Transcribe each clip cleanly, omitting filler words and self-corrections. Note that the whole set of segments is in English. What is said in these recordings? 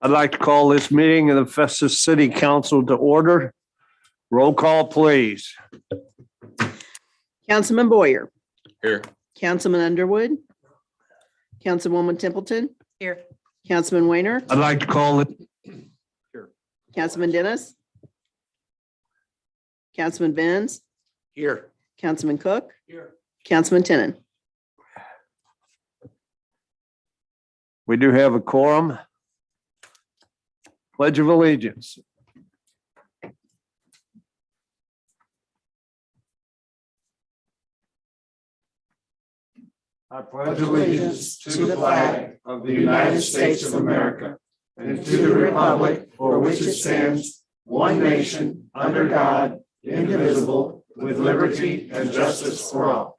I'd like to call this meeting of the Festus City Council to order. Roll call, please. Councilman Boyer, Here. Councilman Underwood, Councilwoman Templeton. Here. Councilman Weiner, I'd like to call it. Councilman Dennis, Councilman Benz, Here. Councilman Cook, Here. Councilman Tenen. We do have a quorum. Pledge of Allegiance. I pledge allegiance to the flag of the United States of America and to the republic for which it stands, one nation, under God, indivisible, with liberty and justice for all.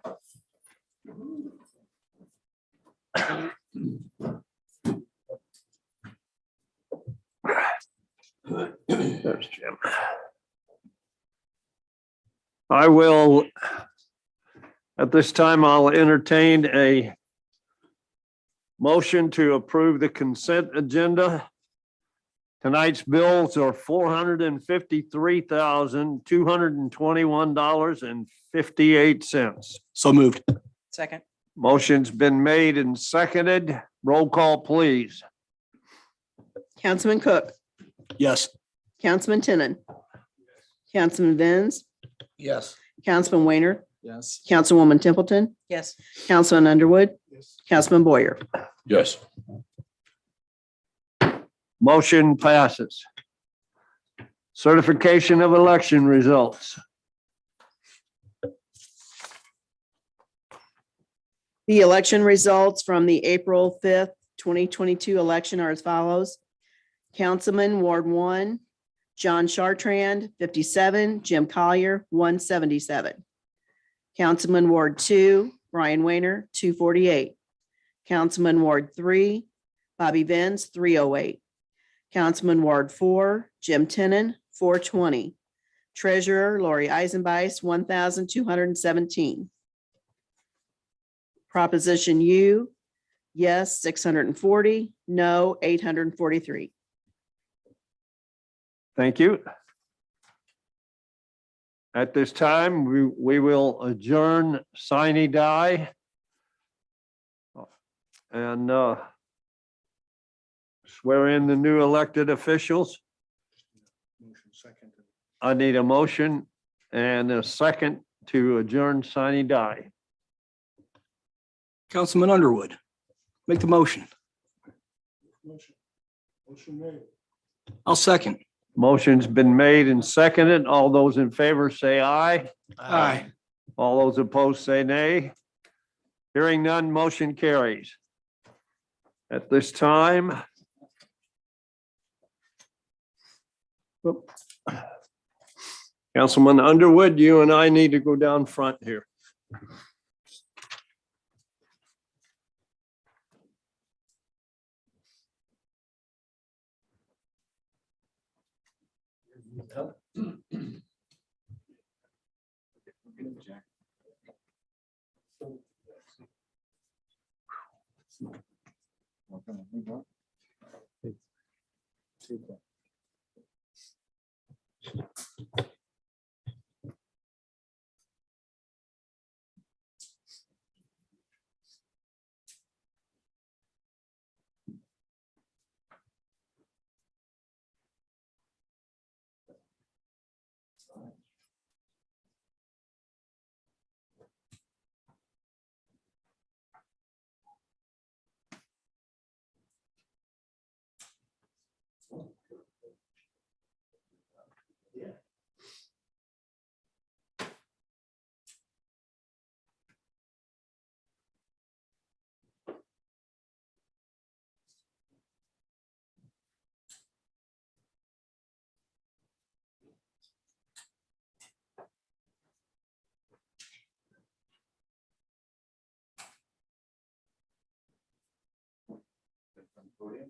There's Jim. I will, at this time, I'll entertain a motion to approve the consent agenda. Tonight's bills are $453,221.58. So moved. Second. Motion's been made and seconded. Roll call, please. Councilman Cook, Yes. Councilman Tenen, Councilman Benz, Yes. Councilman Weiner, Yes. Councilwoman Templeton. Yes. Councilman Underwood, Councilman Boyer. Yes. Motion passes. Certification of election results. The election results from the April 5th, 2022 election are as follows. Councilman Ward 1, John Chartrand, 57, Jim Collier, 177. Councilman Ward 2, Brian Weiner, 248. Councilman Ward 3, Bobby Benz, 308. Councilman Ward 4, Jim Tenen, 420. Treasurer Lori Eisenbeis, 1,217. Proposition U, yes, 640, no, 843. Thank you. At this time, we will adjourn sine die and swear in the new elected officials. I need a motion and a second to adjourn sine die. Councilman Underwood, make the motion. I'll second. Motion's been made and seconded. All those in favor say aye. Aye. All those opposed say nay. Hearing none, motion carries. At this time, Councilman Underwood, you and I need to go down front here.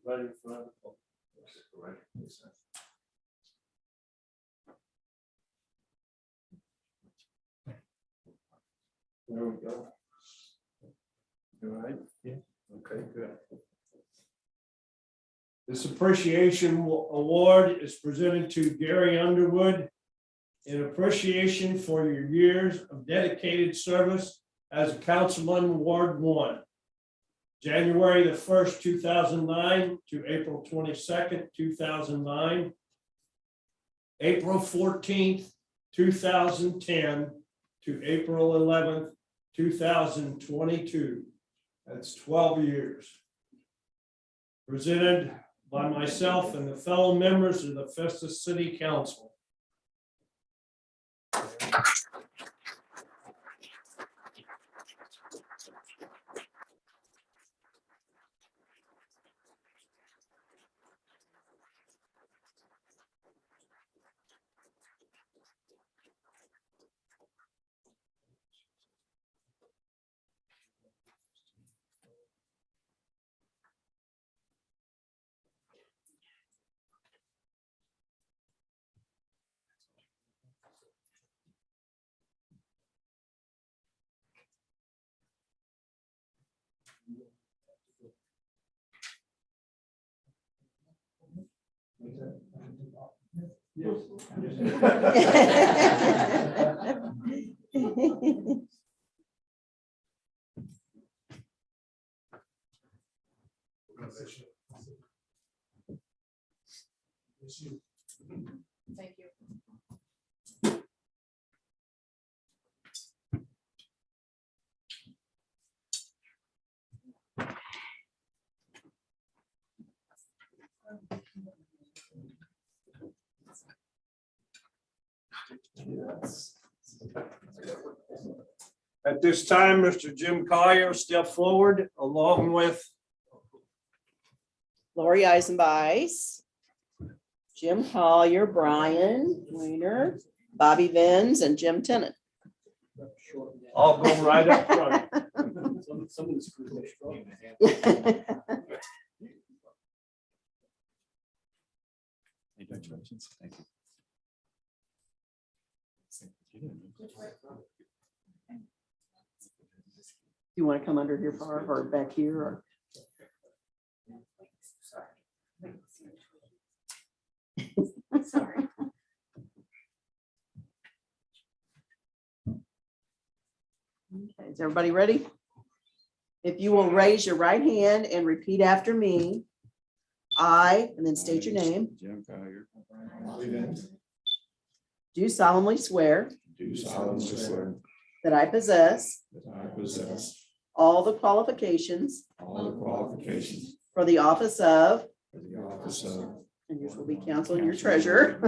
Right in front. There we go. All right. Yeah. Okay, good. This appreciation award is presented to Gary Underwood in appreciation for your years of dedicated service as a councilman, Ward 1. January the 1st, 2009 to April 22nd, 2009. April 14th, 2010 to April 11th, 2022. That's 12 years. Presented by myself and the fellow members of the Festus City Council. Thank you. At this time, Mr. Jim Collier step forward along with Lori Eisenbeis, Jim Collier, Brian Weiner, Bobby Vins, and Jim Tennant. I'll go right up front. Congratulations. Thank you. You want to come under here, Barb, or back here, or? Sorry. Okay, is everybody ready? If you will raise your right hand and repeat after me. I, and then state your name, Jim Collier. do solemnly swear Do solemnly swear that I possess that I possess all the qualifications all the qualifications for the office of, for the office of and yours will be counsel and your treasurer,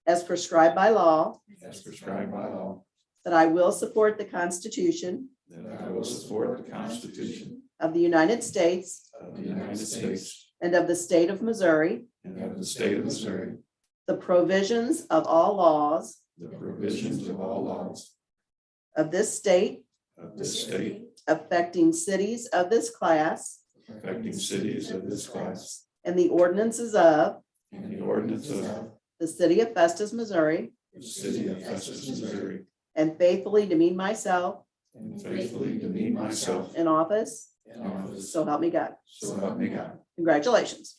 as prescribed by law, as prescribed by law, that I will support the Constitution that I will support the Constitution of the United States of the United States and of the state of Missouri, and of the state of Missouri, the provisions of all laws the provisions of all laws of this state of this state affecting cities of this class, affecting cities of this class, and the ordinances of and the ordinance of the city of Festus, Missouri, the city of Festus, Missouri, and faithfully demean myself and faithfully demean myself in office, in office, so help me God. so help me God. Congratulations.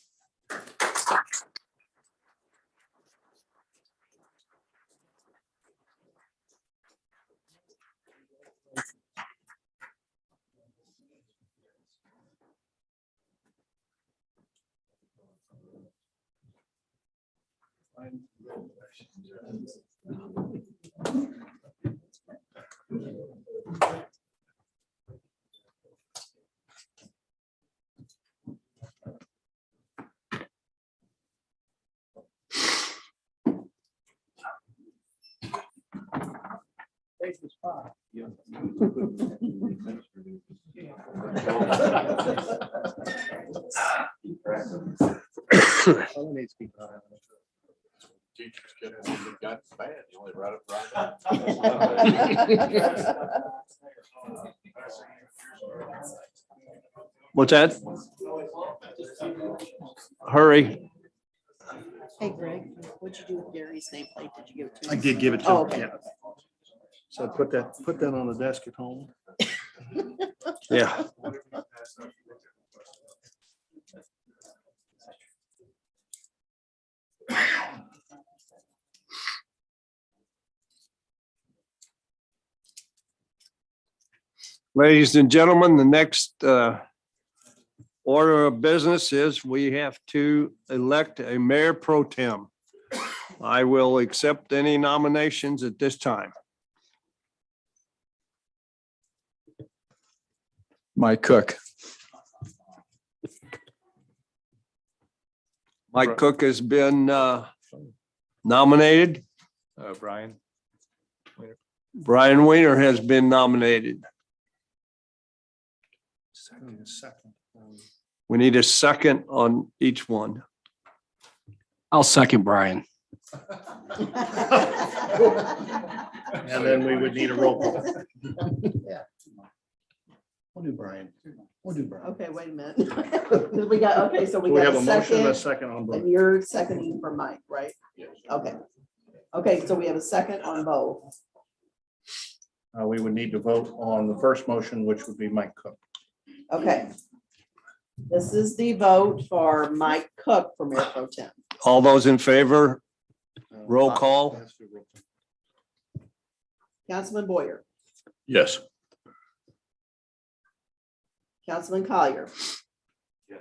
Teachers get it, it got bad, you only write it right. what's that? Hurry. Hey, Greg, what'd you do with Gary's nameplate? Did you give it to I him? did give it to Oh, him, okay. yeah. So I put that on the desk at home. Yeah. Ladies and gentlemen, the next order of business is we have to elect a mayor pro tem. I will accept any nominations at this time. Mike Cook. Mike Cook has been nominated. Brian. Brian Weiner has been nominated. Second. We need a second on each one. I'll second Brian. And then we would need a roll call. We'll do Brian. Okay, wait a minute. We got, okay, so we We got have a a motion and a second, second on both. and you're seconding for Mike, right? Okay. Okay, so we have a second on both. We would need to vote on the first motion, which would be Mike Cook. Okay. This is the vote for Mike Cook for Mayor Pro Tem. All those in favor, roll call. Councilman Boyer, Yes. Councilman Collier. Yes.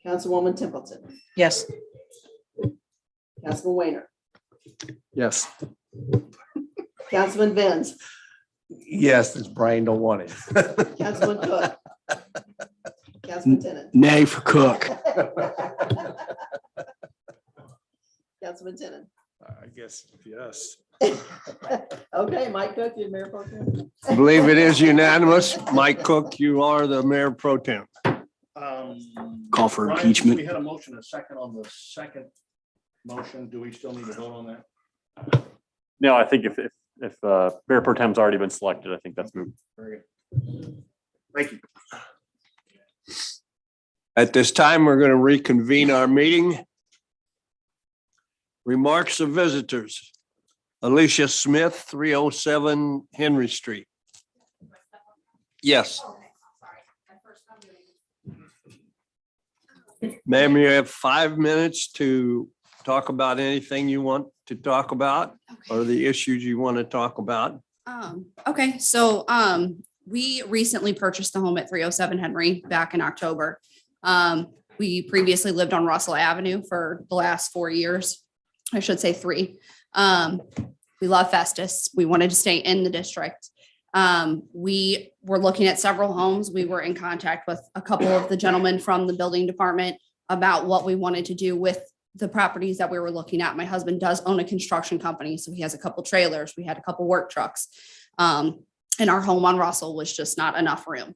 Councilwoman Templeton, Yes. Councilman Weiner, Yes. Councilman Venz, Yes, as Brian don't want it. Councilman Cook, Councilman Tennant. Nay for Cook. Councilman Tennant. I guess, yes. Okay, Mike Cook, you're Mayor Pro Tem. I believe it is unanimous. Mike Cook, you are the mayor pro tem. Call for Brian, impeachment. We had a motion, and a second on the second motion. Do we still need to vote on that? No, I think if Mayor Pro Tem's already been selected, I think that's moved. Very good. Thank you. At this time, we're going to reconvene our meeting. Remarks of visitors. Alicia Smith, 307 Henry Street. Yes. Ma'am, you have 5 minutes to talk about anything you want to talk about or the issues you want to talk about. Okay, so we recently purchased the home at 307 Henry back in October. We previously lived on Russell Avenue for the last 4 years. I should say 3. We love Festus. We wanted to stay in the district. We were looking at several homes. We were in contact with a couple of the gentlemen from the building department about what we wanted to do with the properties that we were looking at. My husband does own a construction company, so he has a couple trailers. We had a couple work trucks. And our home on Russell was just not enough room.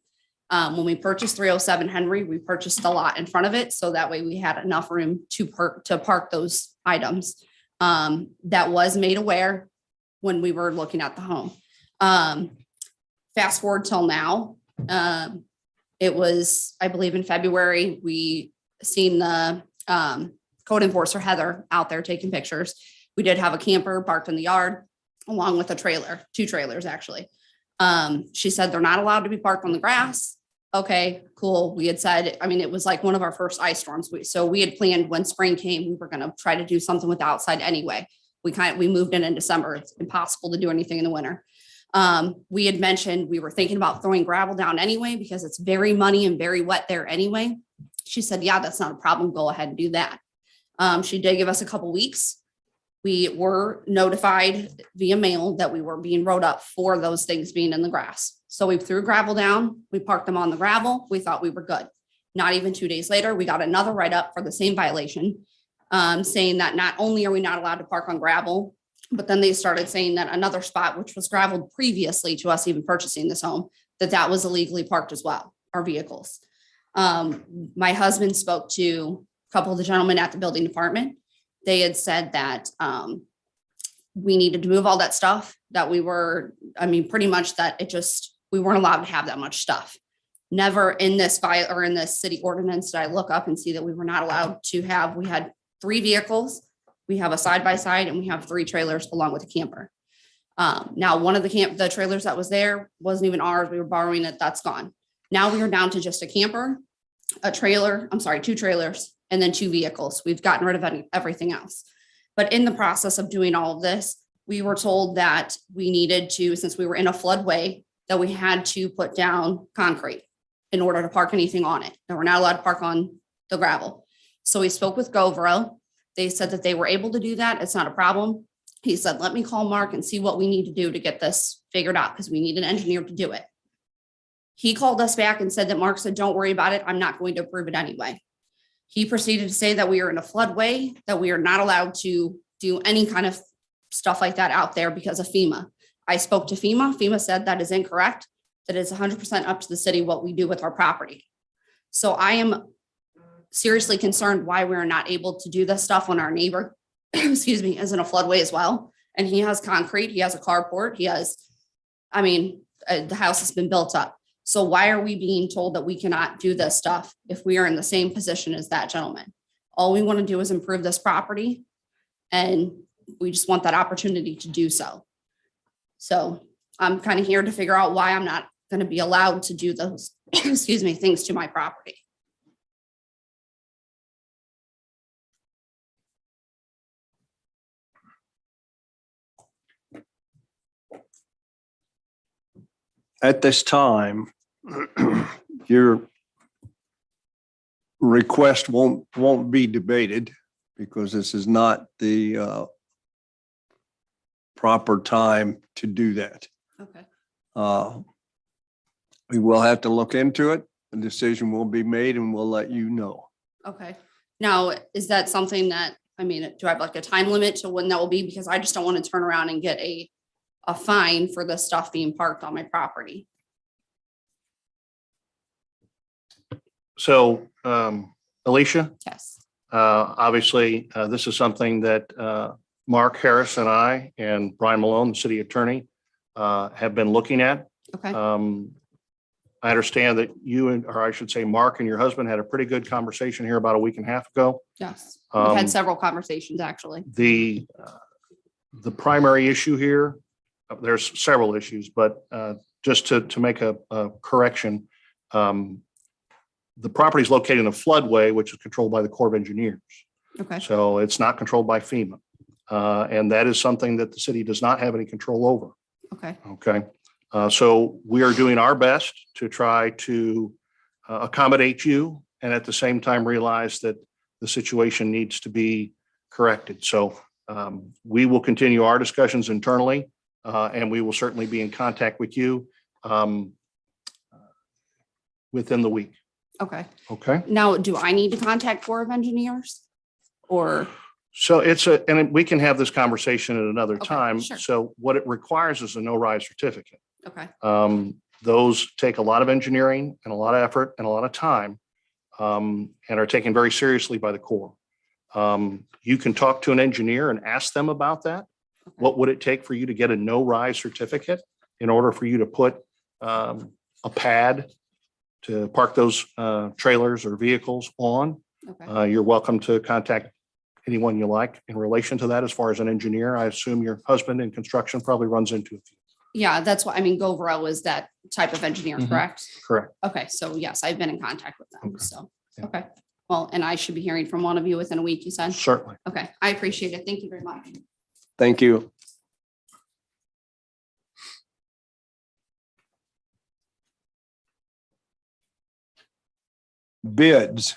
When we purchased 307 Henry, we purchased a lot in front of it, so that way we had enough room to park those items. That was made aware when we were looking at the home. Fast forward till now, it was, I believe in February, we seen the code enforcer Heather out there taking pictures. We did have a camper parked in the yard along with a trailer, 2 trailers actually. She said they're not allowed to be parked on the grass. Okay, cool. We had said, I mean, it was like one of our first ice storms. So we had planned when spring came, we were going to try to do something with the outside anyway. We moved in December. It's impossible to do anything in the winter. We had mentioned we were thinking about throwing gravel down anyway, because it's very muddy and very wet there anyway. She said, yeah, that's not a problem. Go ahead and do that. She did give us a couple weeks. We were notified via mail that we were being wrote up for those things being in the grass. So we threw gravel down, we parked them on the gravel. We thought we were good. Not even 2 days later, we got another write-up for the same violation, saying that not only are we not allowed to park on gravel, but then they started saying that another spot, which was graveled previously to us even purchasing this home, that was illegally parked as well, our vehicles. My husband spoke to a couple of the gentlemen at the building department. They had said that we needed to move all that stuff, that we were, I mean, pretty much that we weren't allowed to have that much stuff. Never in this file or in this city ordinance did I look up and see that we were not allowed to have, we had 3 vehicles, we have a side-by-side, and we have 3 trailers along with a camper. Now, one of the trailers that was there wasn't even ours. We were borrowing it. That's gone. Now we are down to just a camper, 2 trailers, and then 2 vehicles. We've gotten rid of everything else. But in the process of doing all of this, we were told that we needed to, since we were in a floodway, that we had to put down concrete in order to park anything on it, that we're not allowed to park on the gravel. So we spoke with Govro. They said that they were able to do that. It's not a problem. He said, let me call Mark and see what we need to do to get this figured out, because we need an engineer to do it. He called us back and said that Mark said, don't worry about it. I'm not going to approve it anyway. He proceeded to say that we are in a floodway, that we are not allowed to do any kind of stuff like that out there because of FEMA. I spoke to FEMA. FEMA said that is incorrect, that it's 100% up to the city what we do with our property. So I am seriously concerned why we're not able to do this stuff when our neighbor, excuse me, is in a floodway as well. And he has concrete, he has a carport, he has, the house has been built up. So why are we being told that we cannot do this stuff if we are in the same position as that gentleman? All we want to do is improve this property, and we just want that opportunity to do so. So I'm kind of here to figure out why I'm not going to be allowed to do those, excuse me, things to my property. At this time, your request won't be debated because this is not the proper time to do that. Okay. We will have to look into it. A decision will be made and we'll let you know. Okay. Now, is that something that, do I have like a time limit to when that will be? Because I just don't want to turn around and get a fine for the stuff being parked on my property. So, Alicia, Yes. obviously, this is something that Mark Harris and I and Brian Malone, the city attorney, have been looking at. Okay. I understand that or I should say, Mark and your husband had a pretty good conversation here about a week and a half ago. Yes. We've had several conversations, actually. The primary issue here, there's several issues, but just to make a correction, the property is located in a floodway, which is controlled by the Corps of Engineers. Okay. So it's not controlled by FEMA. And that is something that the city does not have any control over. Okay. Okay. So we are doing our best to try to accommodate you and at the same time realize that the situation needs to be corrected. So we will continue our discussions internally and we will certainly be in contact with you within the week. Okay. Okay. Now, do I need to contact Corps of Engineers or? So and we can have this conversation at another Okay, time. sure. So what it requires is a no-rise certificate. Okay. Those take a lot of engineering and a lot of effort and a lot of time and are taken very seriously by the Corps. You can talk to an engineer and ask them about that. Okay. What would it take for you to get a no-rise certificate in order for you to put a pad to park those trailers or vehicles on? Okay. You're welcome to contact anyone you like in relation to that. As far as an engineer, I assume your husband in construction probably runs into a few. Yeah, that's what, Govro is that type of engineer, Mhm. correct? Correct. Okay, so yes, I've been in contact with them, Okay. so, Yeah. okay. Well, and I should be hearing from one of you within a week, you said? Certainly. Okay, I appreciate it. Thank you very much. Thank you. Bids.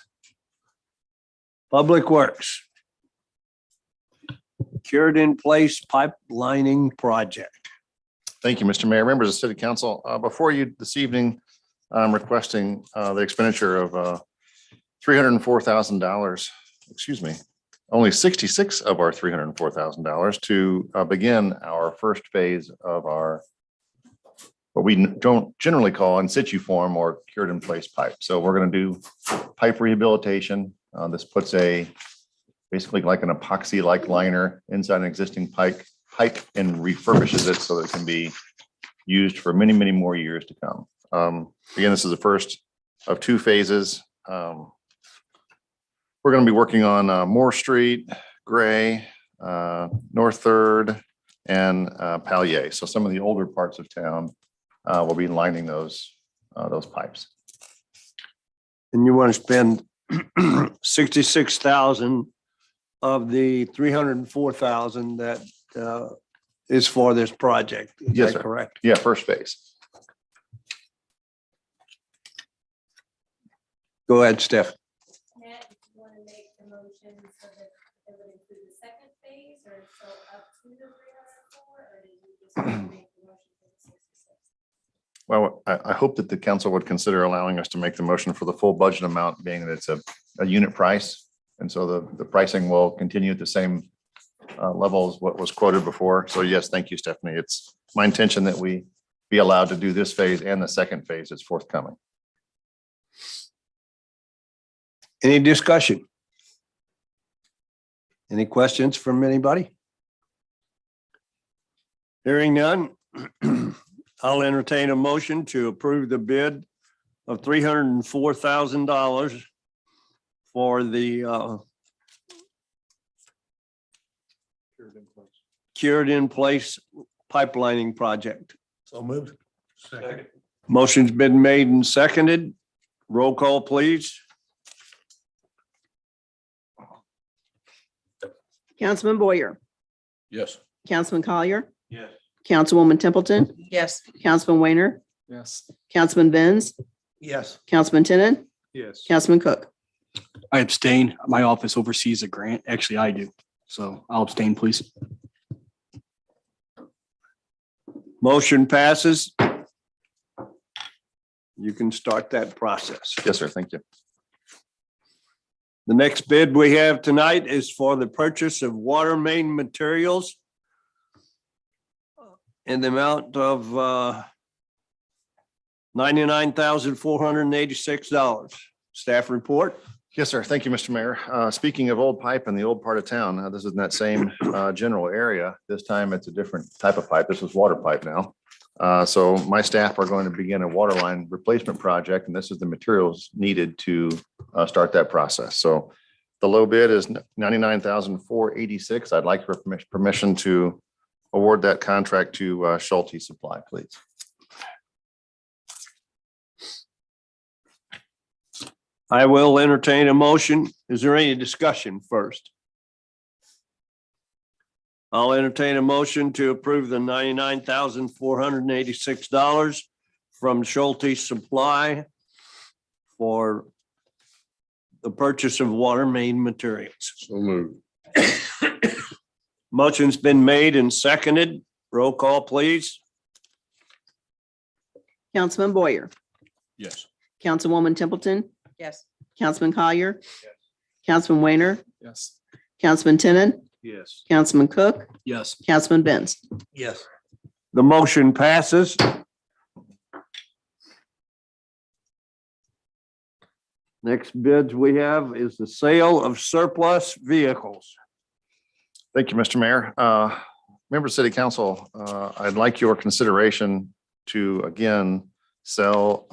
Public Works. Cured in place pipelining project. Thank you, Mr. Mayor. Members of the City Council, before you this evening, I'm requesting the expenditure of $304,000, excuse me, only 66 of our $304,000 to begin our first phase of our what we don't generally call in situ form or cured in place pipe. So we're going to do pipe rehabilitation. This puts basically like an epoxy-like liner inside an existing pipe and refurbishes it so that it can be used for many, many more years to come. Again, this is the first of two phases. We're going to be working on Moore Street, Gray, North Third, and Palier. So some of the older parts of town will be lining those pipes. And you want to spend 66,000 of the 304,000 that is for this project. Is Yes, that sir. correct? Yeah, first phase. Go ahead, Steph. Matt, if you want to make the motion so that it would include the second phase or so up to the 304, or did you just want to make the motion for the 66? Well, I hope that the council would consider allowing us to make the motion for the full budget amount, being that it's a unit price. And so the pricing will continue at the same level as what was quoted before. So yes, thank you, Stephanie. It's my intention that we be allowed to do this phase and the second phase is forthcoming. Any discussion? Any questions from anybody? Hearing none, I'll entertain a motion to approve the bid of $304,000 for the cured in place pipelining project. So moved. Second. Motion's been made and seconded. Roll call, please. Councilman Boyer, Yes. Councilman Collier, Yes. Councilwoman Templeton, Yes. Councilman Weiner, Yes. Councilman Benz, Yes. Councilman Tenen, Yes. Councilman Cook. I abstain. My office oversees a grant. Actually, I do. So I'll abstain, please. Motion passes. You can start that process. Yes, sir. Thank you. The next bid we have tonight is for the purchase of water main materials in the amount of $99,486. Staff report. Yes, sir. Thank you, Mr. Mayor. Speaking of old pipe in the old part of town, this is in that same general area. This time it's a different type of pipe. This is water pipe now. So my staff are going to begin a water line replacement project, and this is the materials needed to start that process. So the low bid is $99,486. I'd like your permission to award that contract to Schulte Supply, please. I will entertain a motion. Is there any discussion first? I'll entertain a motion to approve the $99,486 from Schulte Supply for the purchase of water main materials. So moved. Motion's been made and seconded. Roll call, please. Councilman Boyer, Yes. Councilwoman Templeton, Yes. Councilman Collier, Councilman Weiner, Yes. Councilman Tenen, Yes. Councilman Cook, Yes. Councilman Benz. Yes. The motion passes. Next bids we have is the sale of surplus vehicles. Thank you, Mr. Mayor. Member City Council, I'd like your consideration to again sell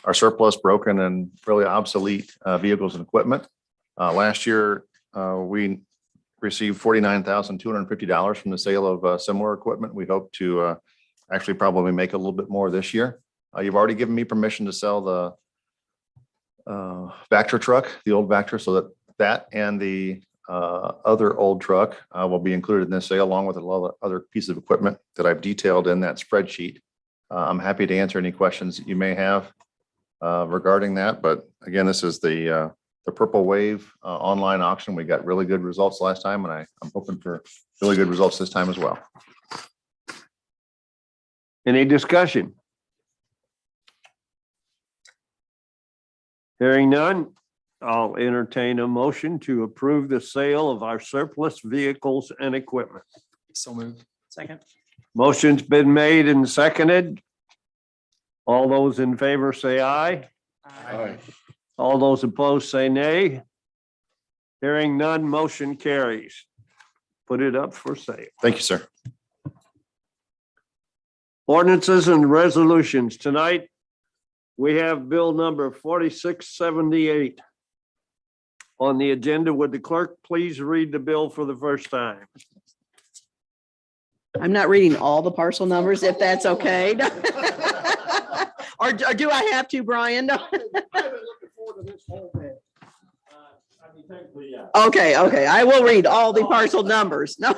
our surplus, broken and really obsolete vehicles and equipment. Last year, we received $49,250 from the sale of similar equipment. We hope to actually probably make a little bit more this year. You've already given me permission to sell the Vectra truck, the old Vectra, so that and the other old truck will be included in this sale, along with a lot of other pieces of equipment that I've detailed in that spreadsheet. I'm happy to answer any questions that you may have regarding that. But again, this is the Purple Wave online auction. We got really good results last time, and I'm hoping for really good results this time as well. Any discussion? Hearing none, I'll entertain a motion to approve the sale of our surplus vehicles and equipment. So moved. Second. Motion's been made and seconded. All those in favor say aye. Aye. All those opposed say nay. Hearing none, motion carries. Put it up for sale. Thank you, sir. Ordinances and resolutions. Tonight, we have bill number 4678 on the agenda. Would the clerk please read the bill for the first time? I'm not reading all the parcel numbers, if that's okay. Or do I have to, Brian? No. Okay, I will read all the parcel numbers. No.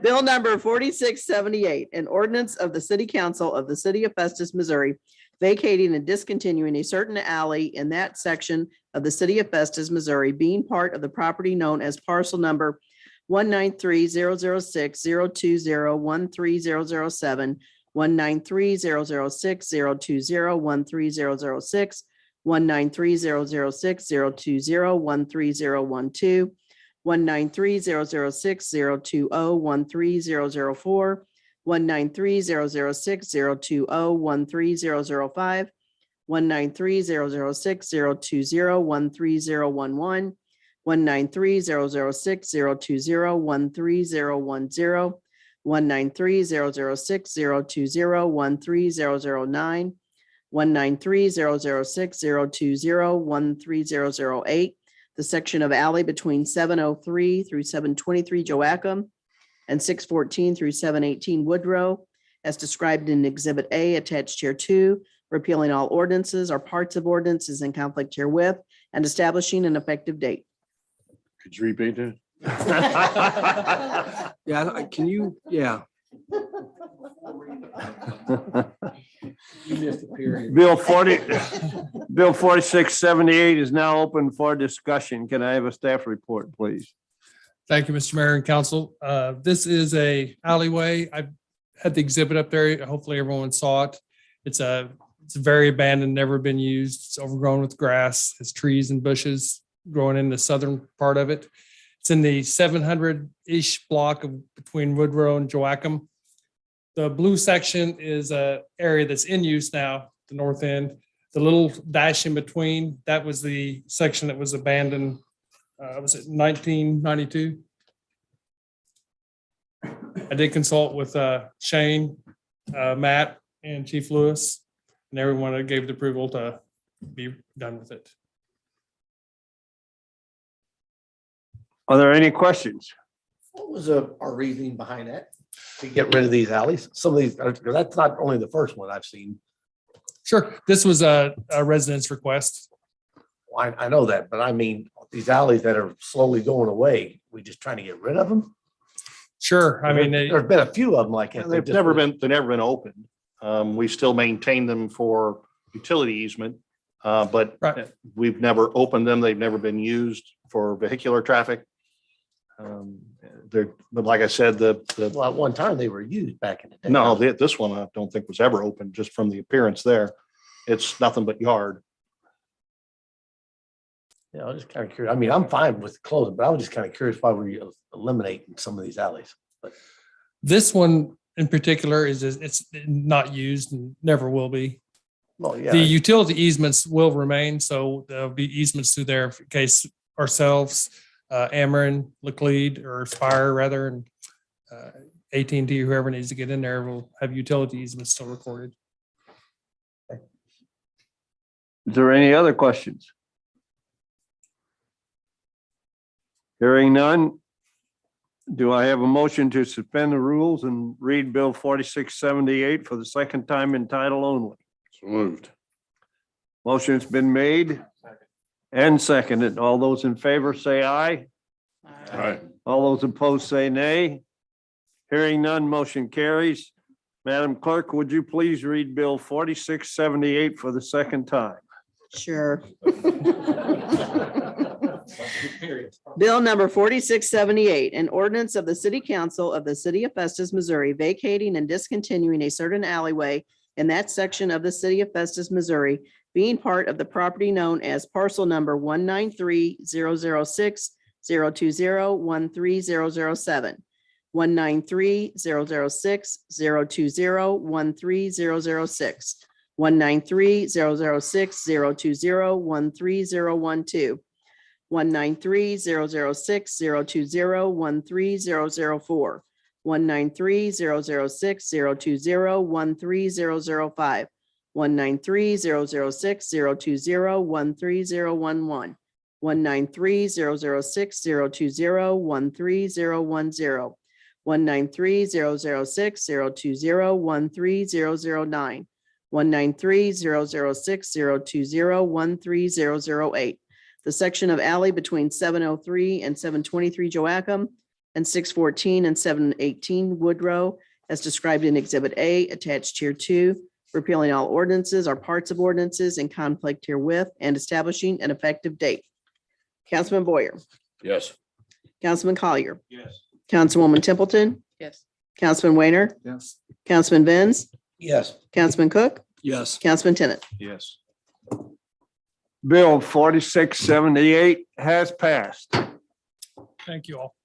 Bill number 4678, an ordinance of the City Council of the City of Festus, Missouri, vacating and discontinuing a certain alley in that section of the city of Festus, Missouri, being part of the property known as parcel number 193-006-020-13007, 193-006-020-13006, 193-006-020-13012, 193-006-020-13004, 193-006-020-13005, 193-006-020-13011, 193-006-020-13010, 193-006-020-13009, 193-006-020-13008, the section of alley between 703 through 723 Joachim and 614 through 718 Woodrow, as described in Exhibit A attached here to, repealing all ordinances or parts of ordinances in conflict herewith, and establishing an effective date. Could you repeat that? Yeah, can you, yeah. Bill 4678 is now open for discussion. Can I have a staff report, please? Thank you, Mr. Mayor and Council. This is a alleyway. I had the exhibit up there. Hopefully everyone saw it. It's very abandoned, never been used. It's overgrown with grass, has trees and bushes growing in the southern part of it. It's in the 700-ish block of between Woodrow and Joachim. The blue section is a area that's in use now, the north end. The little dash in between, that was the section that was abandoned. Was it 1992? I did consult with Shane, Matt, and Chief Lewis, and everyone gave the approval to be done with it. Are there any questions? What was our reasoning behind that? To get rid of these alleys? Some of these, that's not only the first one I've seen. Sure, this was a resident's request. Well, I know that, but I mean, these alleys that are slowly going away, we just trying to get rid of them? Sure, I mean, There's been a few of them like that. They've never been opened. We still maintain them for utility easement, but Right. we've never opened them. They've never been used for vehicular traffic. But like I said, Well, at one time they were used back in the day. no, this one I don't think was ever opened, just from the appearance there. It's nothing but yard. Yeah, I was just kind of curious. I mean, I'm fine with closing, but I was just kind of curious why we're eliminating some of these alleys. But this one in particular it's not used and never will be. well, yeah, The utility easements will remain, so there'll be easements through there in case ourselves, Ameren, Laclede, or Spire rather, and AT&T, whoever needs to get in there will have utility easements still recorded. Is there any other questions? Hearing none. Do I have a motion to suspend the rules and read Bill 4678 for the second time in title only? So moved. Motion's been made and seconded. All those in favor say aye. All right. All those opposed say nay. Hearing none, motion carries. Madam Clerk, would you please read Bill 4678 for the second time? Sure. Bill number 4678, an ordinance of the City Council of the City of Festus, Missouri, vacating and discontinuing a certain alleyway in that section of the City of Festus, Missouri, being part of the property known as parcel number 193-006-020-13007, 193-006-020-13006, 193-006-020-13012, 193-006-020-13004, 193-006-020-13005, 193-006-020-13011, 193-006-020-13010, 193-006-020-13009, 193-006-020-13008, the section of alley between 703 and 723 Joachim and 614 and 718 Woodrow, as described in Exhibit A attached here to, repealing all ordinances or parts of ordinances in conflict herewith, and establishing an effective date. Councilman Boyer, Yes. Councilman Collier, Yes. Councilwoman Templeton, Yes. Councilman Weiner, Yes. Councilman Benz, Yes. Councilman Cook, Yes. Councilman Tennant. Yes. Bill 4678 has passed. Thank you all.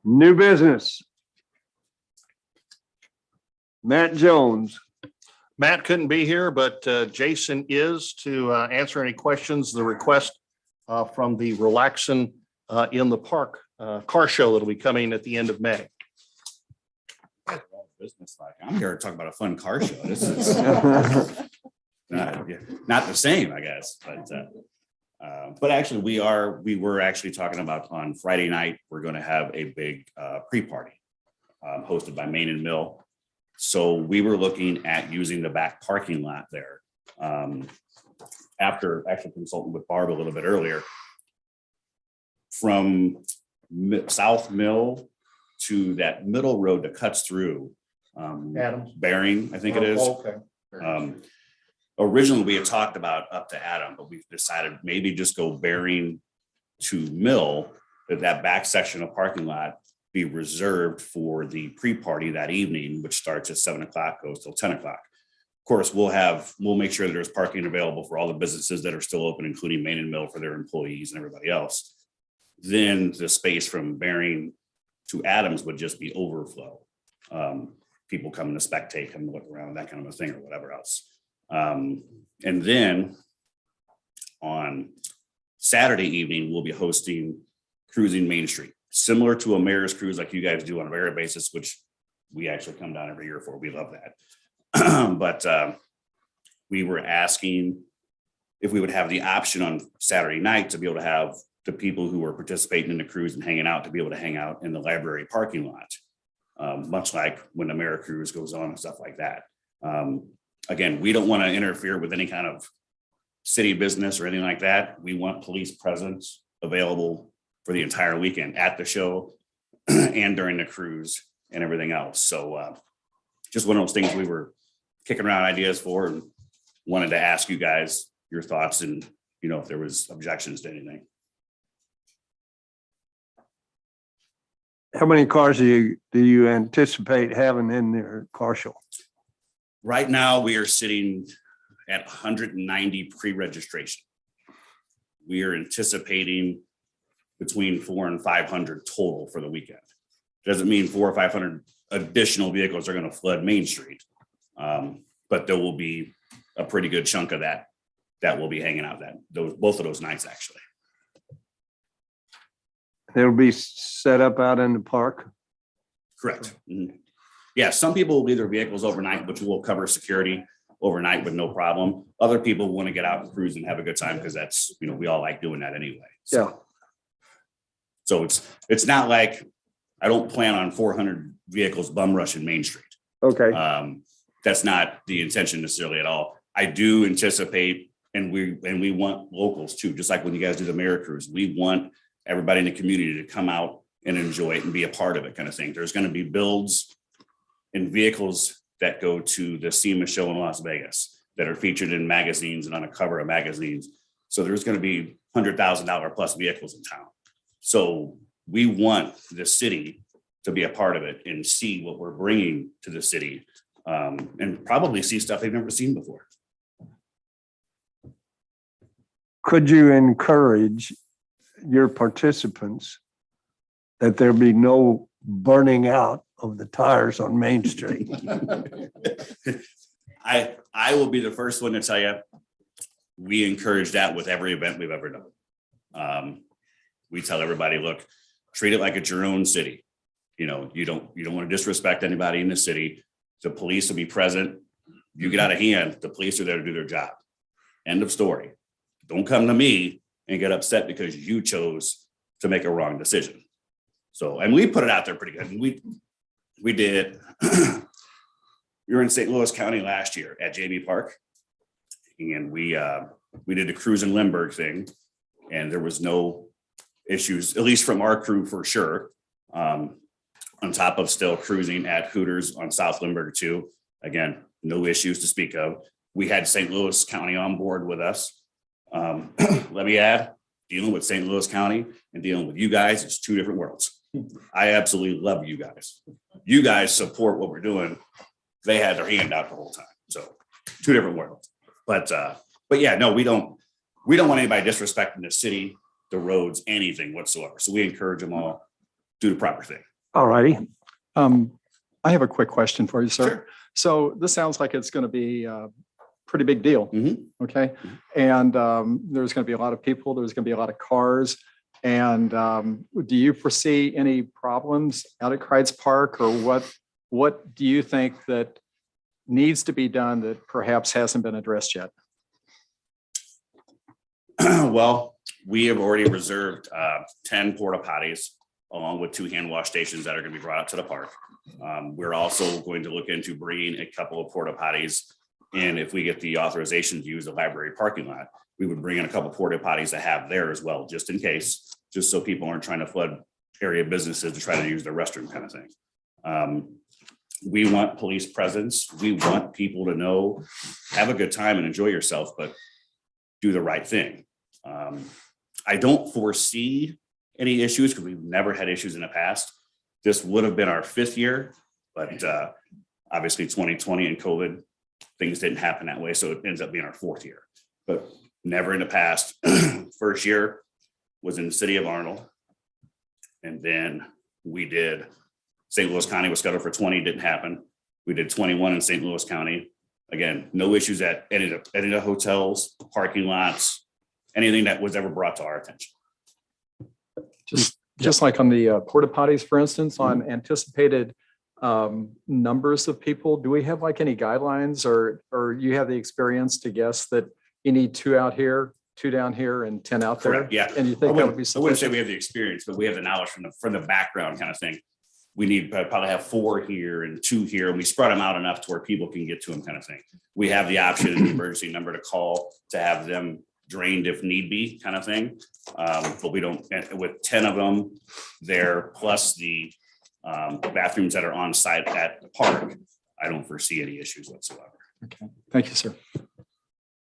New business. Matt Jones. Matt couldn't be here, but Jason is to answer any questions, the request from the Relaxin' in the Park car show that'll be coming at the end of May. Business like, I'm here to talk about a fun car show. This is not the same, I guess, but actually we were actually talking about on Friday night, we're going to have a big pre-party hosted by Main and Mill. So we were looking at using the back parking lot there. After actually consulting with Barb a little bit earlier, from South Mill to that middle road that cuts through Adams. Bering, I think it is. Okay. Originally, we had talked about up to Adam, but we've decided maybe just go Bering to Mill, that back section of parking lot be reserved for the pre-party that evening, which starts at 7 o'clock, goes till 10 o'clock. Of course, we'll make sure that there's parking available for all the businesses that are still open, including Main and Mill for their employees and everybody else. Then the space from Bering to Adams would just be overflow. People coming to spectate, come to look around, that kind of a thing, or whatever else. And then on Saturday evening, we'll be hosting Cruising Main Street, similar to a mayor's cruise like you guys do on a regular basis, which we actually come down every year for. We love that. But we were asking if we would have the option on Saturday night to be able to have the people who are participating in the cruise and hanging out to be able to hang out in the library parking lot, much like when the mayor cruise goes on and stuff like that. Again, we don't want to interfere with any kind of city business or anything like that. We want police presence available for the entire weekend at the show and during the cruise and everything else. So just one of those things we were kicking around ideas for and wanted to ask you guys your thoughts and, if there was objections to anything. How many cars do you anticipate having in their car show? Right now, we are sitting at 190 pre-registration. We are anticipating between 400 and 500 total for the weekend. Doesn't mean 400 or 500 additional vehicles are going to flood Main Street. But there will be a pretty good chunk of that will be hanging out both of those nights, actually. They'll be set up out in the park. Correct. Mhm. Yeah, some people will leave their vehicles overnight, which will cover security overnight with no problem. Other people want to get out and cruise and have a good time because that's, we all like doing that anyway. Yeah. So it's not like I don't plan on 400 vehicles bum rushing Main Street. Okay. That's not the intention necessarily at all. I do anticipate, and we want locals too, just like when you guys do the mayor cruise, we want everybody in the community to come out and enjoy it and be a part of it kind of thing. There's going to be builds and vehicles that go to the SEMA show in Las Vegas that are featured in magazines and on a cover of magazines. So there's going to be $100,000 plus vehicles in town. So we want the city to be a part of it and see what we're bringing to the city, and probably see stuff they've never seen before. Could you encourage your participants that there be no burning out of the tires on Main Street? I will be the first one to tell you, we encourage that with every event we've ever done. We tell everybody, look, treat it like it's your own city. You don't want to disrespect anybody in the city. The police will be present. You get out of hand, the police are there to do their job. End of story. Don't come to me and get upset because you chose to make a wrong decision. So, and we put it out there pretty good. And we did. We were in St. Louis County last year at JB Park, and we did the cruise in Lindbergh thing, and there was no issues, at least from our crew for sure. On top of still cruising at Hooters on South Limburg too. Again, no issues to speak of. We had St. Louis County on board with us. Let me add, dealing with St. Louis County and dealing with you guys is two different worlds. I absolutely love you guys. You guys support what we're doing. They had their hand out the whole time. So two different worlds. But yeah, no, we don't want anybody disrespecting the city, the roads, anything whatsoever. So we encourage them all, do the proper thing. All righty. I have a quick question for you, sir. Sure. So this sounds like it's going to be a pretty big deal. Mhm. Okay. And there's going to be a lot of people, there's going to be a lot of cars. And do you foresee any problems out at Crides Park, or what do you think that needs to be done that perhaps hasn't been addressed yet? Well, we have already reserved 10 porta potties along with 2 hand wash stations that are going to be brought up to the park. We're also going to look into bringing a couple of porta potties. And if we get the authorization to use the library parking lot, we would bring in a couple of porta potties to have there as well, just in case, just so people aren't trying to flood area businesses to try to use their restroom kind of thing. We want police presence. We want people to know, have a good time and enjoy yourself, but do the right thing. I don't foresee any issues because we've never had issues in the past. This would have been our 5th year, but obviously 2020 and COVID, things didn't happen that way. So it ends up being our 4th year, but never in the past. First year was in the city of Arnold. And then we did St. Louis County was scheduled for 20, didn't happen. We did 21 in St. Louis County. Again, no issues at any of the hotels, parking lots, anything that was ever brought to our attention. Just like on the porta potties, for instance, on anticipated numbers of people, do we have like any guidelines, or you have the experience to guess that you need 2 out here, 2 down here, and 10 out there? Correct, yeah. And you think that would be I wouldn't say sufficient? we have the experience, but we have the knowledge from the background kind of thing. We need probably have 4 here and 2 here, and we spread them out enough to where people can get to them kind of thing. We have the option in the emergency number to call to have them drained if need be kind of thing. But we don't, with 10 of them there, plus the bathrooms that are on site at the park, I don't foresee any issues whatsoever. Okay, thank you, sir.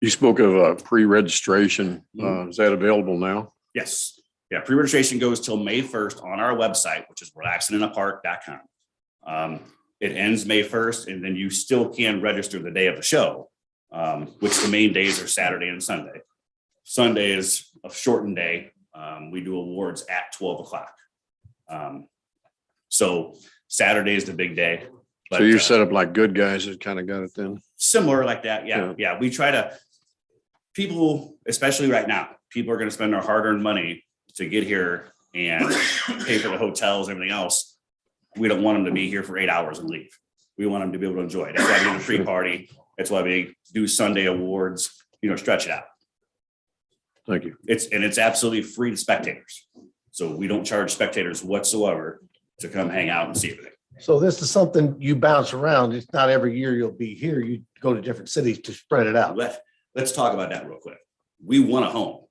You spoke of pre-registration. Is that available now? Yes. Yeah, pre-registration goes till May 1st on our website, which is relaxinginthepark.com. It ends May 1st, and then you still can register the day of the show, which the main days are Saturday and Sunday. Sunday is a shortened day. We do awards at 12 o'clock. So Saturday is the big day. So you're set up like good guys that kind of got it then? Similar like that. Yeah. We try to, people, especially right now, people are going to spend their hard-earned money to get here and pay for the hotels, everything else. We don't want them to be here for 8 hours and leave. We want them to be able to enjoy it. That's why we do the free party. That's why we do Sunday awards, stretch it out. Thank you. It's absolutely free to spectators. So we don't charge spectators whatsoever to come hang out and see everything. So this is something you bounce around. It's not every year you'll be here. You go to different cities to spread it out. Let's talk about that real quick. We want a home.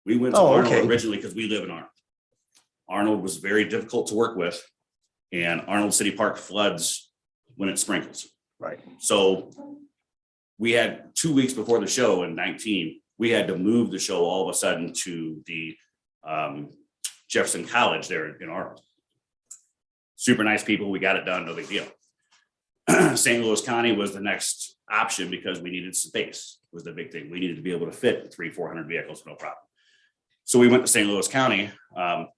We went to Arnold originally because we live in Arnold. Arnold was very difficult to work with, and Arnold City Park floods when it sprinkles. Right. So we had 2 weeks before the show in 19, we had to move the show all of a sudden to the Jefferson College there in Arnold. Super nice people. We got it done. No big deal. St. Louis County was the next option because we needed space was the big thing. We needed to be able to fit 300-400 vehicles, no problem. So we went to St. Louis County,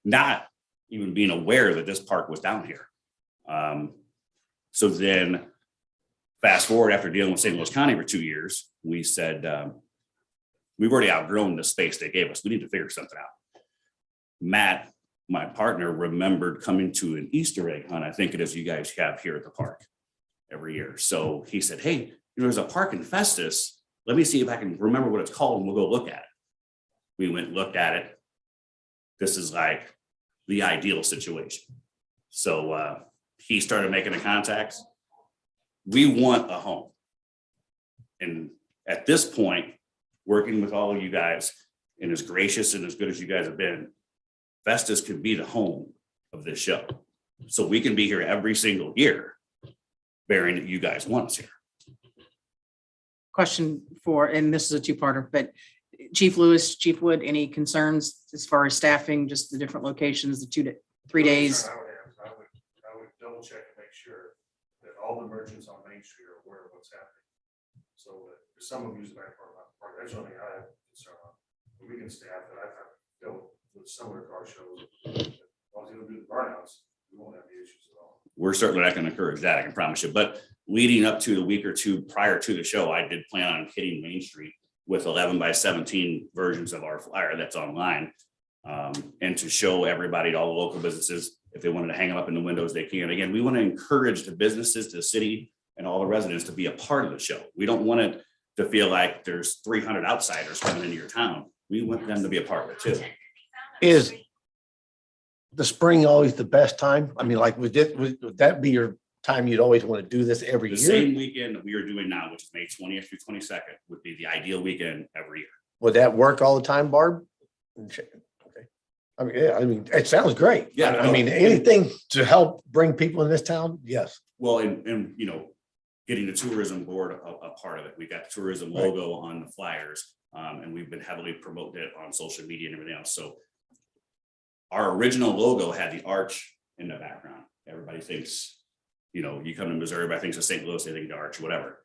not even being aware that this park was down here. So then fast forward after dealing with St. Louis County for 2 years, we said, we've already outgrown the space they gave us. We need to figure something out. Matt, my partner, remembered coming to an Easter egg hunt. I think it is you guys have here at the park every year. So he said, hey, there's a park in Festus. Let me see if I can remember what it's called and we'll go look at it. We went and looked at it. This is like the ideal situation. So he started making the contacts. We want a home. And at this point, working with all of you guys, and as gracious and as good as you guys have been, Festus can be the home of this show. So we can be here every single year, bearing that you guys want us here. Question for, and this is a two-parter, but Chief Lewis, Chief Wood, any concerns as far as staffing, just the different locations, the 2 to 3 days? I would double check and make sure that all the merchants on Main Street are aware of what's happening. So that some of them use the back part, that's the only thing I have concern on. We can staff that. I've dealt with similar car shows. As long as you don't do the burnouts, we won't have the issues at all. We're certainly not going to encourage that, I can promise you. But leading up to the week or two prior to the show, I did plan on hitting Main Street with 11 by 17 versions of our flyer that's online. And to show everybody, all the local businesses, if they wanted to hang them up in the windows, they can. Again, we want to encourage the businesses, the city, and all the residents to be a part of the show. We don't want it to feel like there's 300 outsiders coming into your town. We want them to be a part of it too. Is the spring always the best time? I mean, like, would that be your time you'd always want to do this every The year? same weekend that we are doing now, which is May 20th through 22nd, would be the ideal weekend every year. Would that work all the time, Barb? Okay. I mean, yeah, I mean, it sounds great. Yeah, I mean, anything to help bring people in this town, yes. Well, and you know, getting the tourism board a part of it. We got the tourism logo on the flyers, and we've been heavily promoting it on social media and everything else. So our original logo had the arch in the background. Everybody thinks, you know, you come to Missouri, everybody thinks of St. Louis, they think the arch, whatever.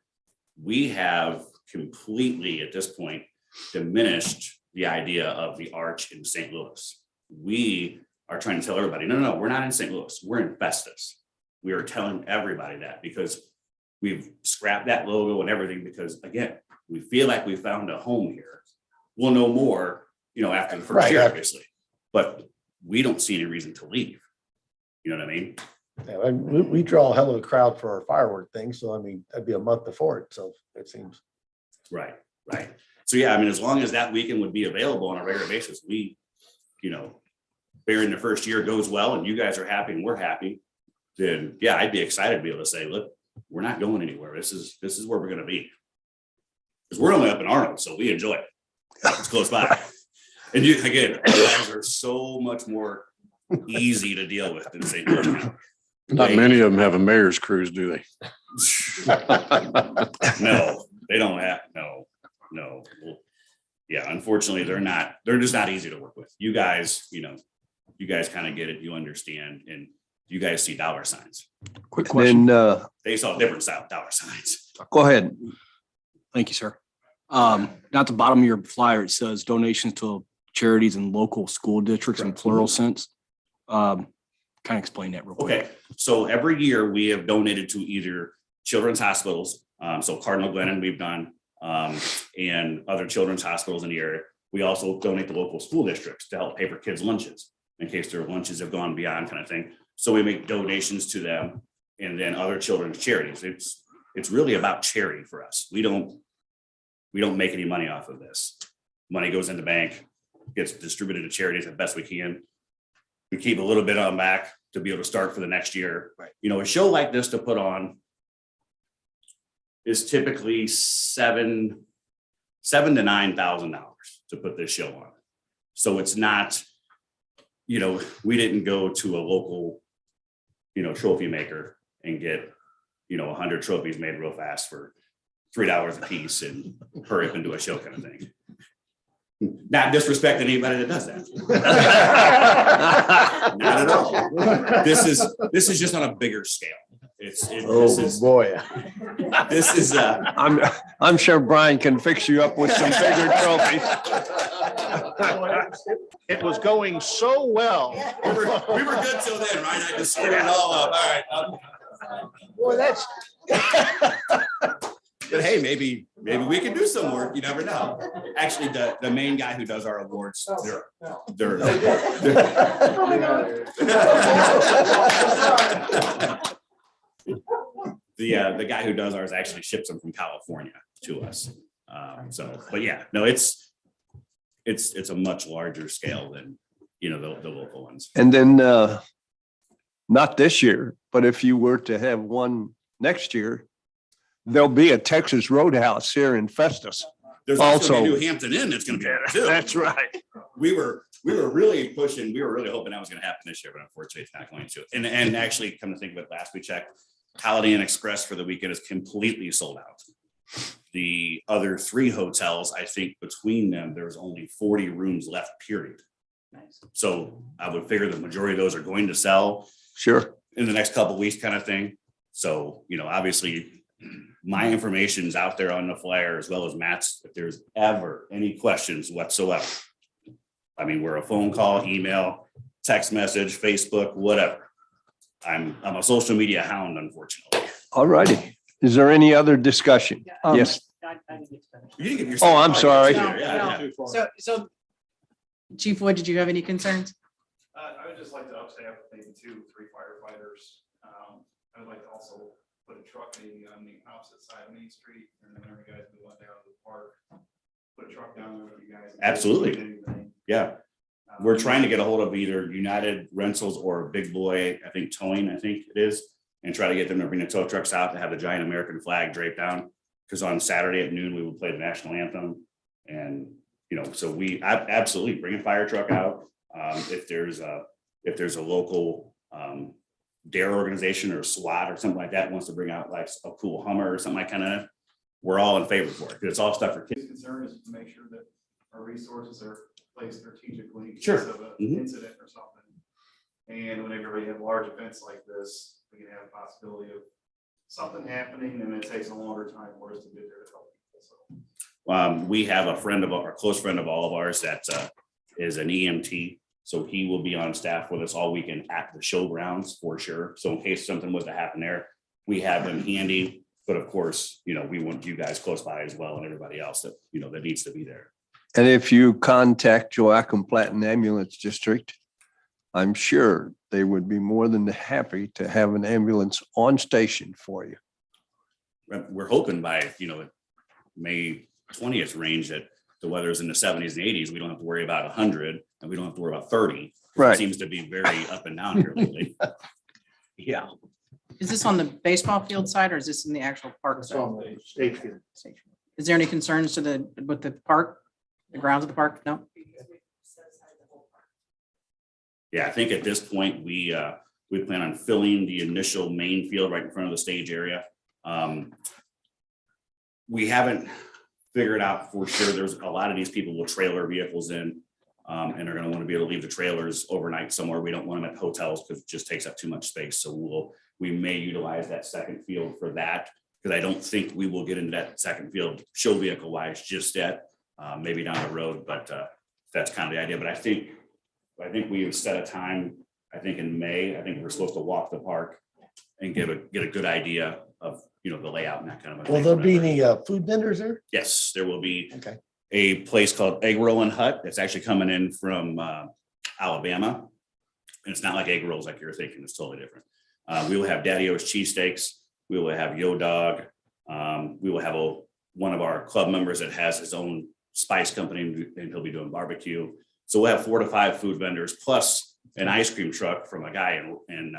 We have completely at this point diminished the idea of the arch in St. Louis. We are trying to tell everybody, no, we're not in St. Louis, we're in Festus. We are telling everybody that because we've scrapped that logo and everything because, again, we feel like we found a home here. We'll know more, you know, after the first year, obviously, but we don't see any reason to leave. You know what I mean? Yeah, we draw a hell of a crowd for our firework thing. So, I mean, that'd be a month before it. So it seems. Right. So, yeah, I mean, as long as that weekend would be available on a regular basis, we, you know, bearing the first year goes well and you guys are happy and we're happy, then yeah, I'd be excited to be able to say, look, we're not going anywhere. This is where we're going to be. Because we're only up in Arnold, so we enjoy it. It's close by. And you, again, you guys are so much more easy to deal with than St. Louis. Not many of them have a mayor's cruise, do they? No, they don't have, no. Yeah, unfortunately, they're just not easy to work with. You guys, you know, you guys kind of get it, you understand, and you guys see dollar signs. Quick question. Then, They saw different style dollar signs. go ahead. Thank you, sir. At the bottom of your flyer, it says donations to charities and local school districts in plural sense. Kind of explain that real quick. Okay, so every year we have donated to either children's hospitals, so Cardinal Glennon we've done, and other children's hospitals in the area. We also donate to local school districts to help pay for kids' lunches in case their lunches have gone beyond kind of thing. So we make donations to them and then other children's charities. It's really about charity for us. We don't make any money off of this. Money goes in the bank, gets distributed to charities as best we can. We keep a little bit on back to be able to start for the next year. Right. You know, a show like this to put on is typically $7,000 to $9,000 to put this show on. So it's not, you know, we didn't go to a local, you know, trophy maker and get, you know, 100 trophies made real fast for $3 a piece and hurry up and do a show kind of thing. Not disrespect anybody that does that. Not at all. This is just on a bigger scale. This is boy. This is I'm sure Brian can fix you up with some bigger trophies. It was going so well. we were good till then, right? I just screwed it all up. All right. Well, that's. But hey, maybe we can do some work. You never know. Actually, the main guy who does our awards, they're the guy who does ours actually ships them from California to us. But yeah, no, it's a much larger scale than, you know, the local ones. And then, not this year, but if you were to have one next year, there'll be a Texas Roadhouse here in Festus. There's also Also. a New Hampton Inn that's gonna be there too. That's right. We were really pushing, we were really hoping that was gonna happen this year, but unfortunately it's not going to. And actually, come to think of it, last we checked, Holiday Inn Express for the weekend is completely sold out. The other 3 hotels, I think between them, there's only 40 rooms left, period. So I would figure the majority of those are going to sell Sure. in the next couple of weeks kind of thing. So, obviously my information's out there on the flyer as well as Matt's, if there's ever any questions whatsoever. I mean, we're a phone call, email, text message, Facebook, whatever. I'm a social media hound, unfortunately. All righty. Is there any other discussion? Yes. You didn't get your- Oh, I'm sorry. Yeah, yeah. So Chief Wood, did you have any concerns? I would just like to upstaff maybe 2, 3 firefighters. I would like to also put a truck maybe on the opposite side of Main Street, and then whenever you guys move on down to the park, put a truck down there with you guys. Absolutely. Yeah. We're trying to get a hold of either United Rentals or Big Boy, I think Towing, I think it is, and try to get them to bring the tow trucks out to have the giant American flag draped down. Because on Saturday at noon, we would play the national anthem. And, so we absolutely bring a fire truck out. If there's a local DARE organization or SWAT or something like that wants to bring out like a cool Hummer or something like that, we're all in favor for it. Because it's all stuff for kids. His concern is to make sure that our resources are placed strategically in Sure. case of an Mhm. incident or something. And whenever we have large events like this, we can have a possibility of something happening, and it takes a longer time for us to get there to help people. So We have a friend of our close friend of all of ours that is an EMT. So he will be on staff with us all weekend at the showgrounds for sure. So in case something was to happen there, we have him handy. But of course, we want you guys close by as well and everybody else that, that needs to be there. And if you contact Joachim Platten Ambulance District, I'm sure they would be more than happy to have an ambulance on station for you. We're hoping by, May 20th range that the weather's in the 70s and 80s. We don't have to worry about 100 and we don't have to worry about 30. Right. It seems to be very up and down here lately. Yeah. Is this on the baseball field side or is this in the actual park side? state field. Is there any concerns with the park, the grounds of the park? No? Yeah, I think at this point, we plan on filling the initial main field right in front of the stage area. We haven't figured out for sure. There's a lot of these people will trailer vehicles in and are going to want to be able to leave the trailers overnight somewhere. We don't want them at hotels because it just takes up too much space. So we may utilize that second field for that, because I don't think we will get into that second field show vehicle wise just yet, maybe down the road, but that's kind of the idea. But I think we have set a time, I think in May. I think we're supposed to walk the park and get a good idea of, the layout and that kind of. Will there be any food vendors there? Yes, there will be Okay. a place called Egg Roll and Hut that's actually coming in from Alabama. And it's not like egg rolls like you're thinking. It's totally different. We will have Daddy O's cheesesteaks. We will have Yo Dog. We will have one of our club members that has his own spice company, and he'll be doing barbecue. So we'll have 4 to 5 food vendors plus an ice cream truck from a guy in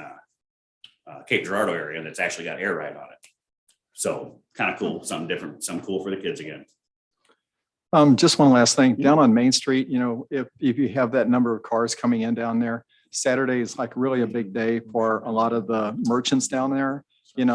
Cape Girardeau area that's actually got air ride on it. So kind of cool, something different, something cool for the kids again. Just one last thing, down on Main Street, if you have that number of cars coming in down there, Saturday is like really a big day for a lot of the merchants down there,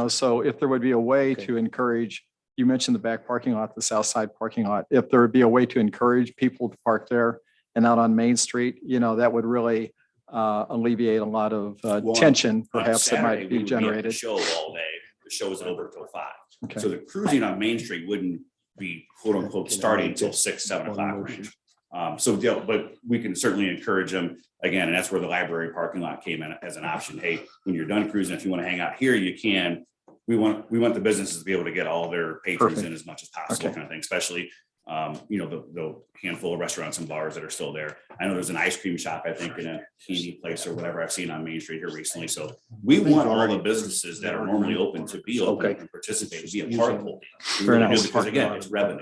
so if there would be a way to encourage, you mentioned the back parking lot, the south side parking lot, if there would be a way to encourage people to park there and out on Main Street, that would really alleviate a lot of tension perhaps that might be generated. Show all day. The show is over till 5. Okay. So the cruising on Main Street wouldn't be quote unquote starting until 6, 7 o'clock range. But we can certainly encourage them again, and that's where the library parking lot came in as an option. Hey, when you're done cruising, if you want to hang out here, you can. We want the businesses to be able to get all their patrons in as much as possible, kind of thing, especially the handful of restaurants and bars that are still there. I know there's an ice cream shop, I think, in a candy place or whatever I've seen on Main Street here recently. So we want all the businesses that are normally open to be open and participate, to be a part of it. Very nice. Because again, it's revenue.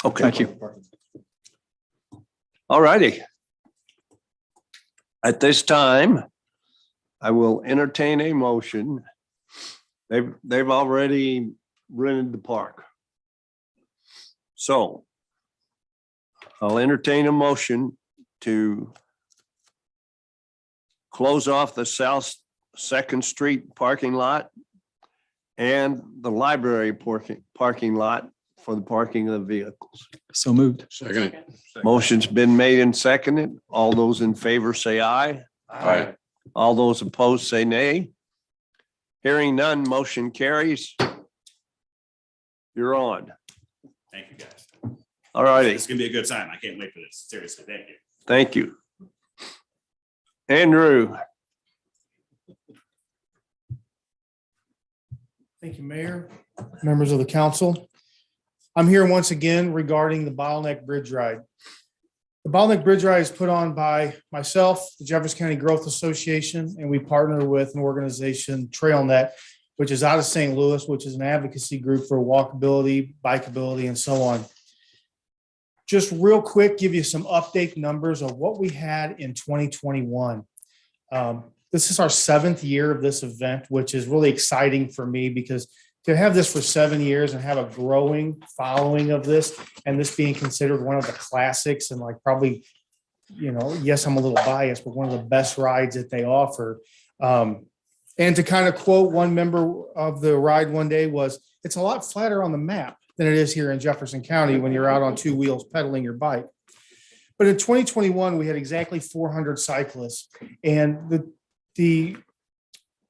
Okay. Thank you. All righty. At this time, I will entertain a motion. They've already rented the park. So I'll entertain a motion to close off the South Second Street parking lot and the library parking lot for the parking of the vehicles. So moved. Second. Motion's been made and seconded. All those in favor say aye. Aye. All those opposed say nay. Hearing none, motion carries. You're on. Thank you, guys. All righty. It's gonna be a good time. I can't wait for this. Seriously, thank you. Thank you. Andrew. Thank you, Mayor, members of the council. I'm here once again regarding the Bottleneck Bridge Ride. The Bottleneck Bridge Ride is put on by myself, the Jefferson County Growth Association, and we partner with an organization, TrailNet, which is out of St. Louis, which is an advocacy group for walkability, bikeability, and so on. Just real quick, give you some update numbers of what we had in 2021. This is our 7th year of this event, which is really exciting for me because to have this for 7 years and have a growing following of this, and this being considered one of the classics and like probably, you know, yes, I'm a little biased, but one of the best rides that they offer. And to kind of quote one member of the ride one day was, it's a lot flatter on the map than it is here in Jefferson County when you're out on 2 wheels pedaling your bike. But in 2021, we had exactly 400 cyclists, and the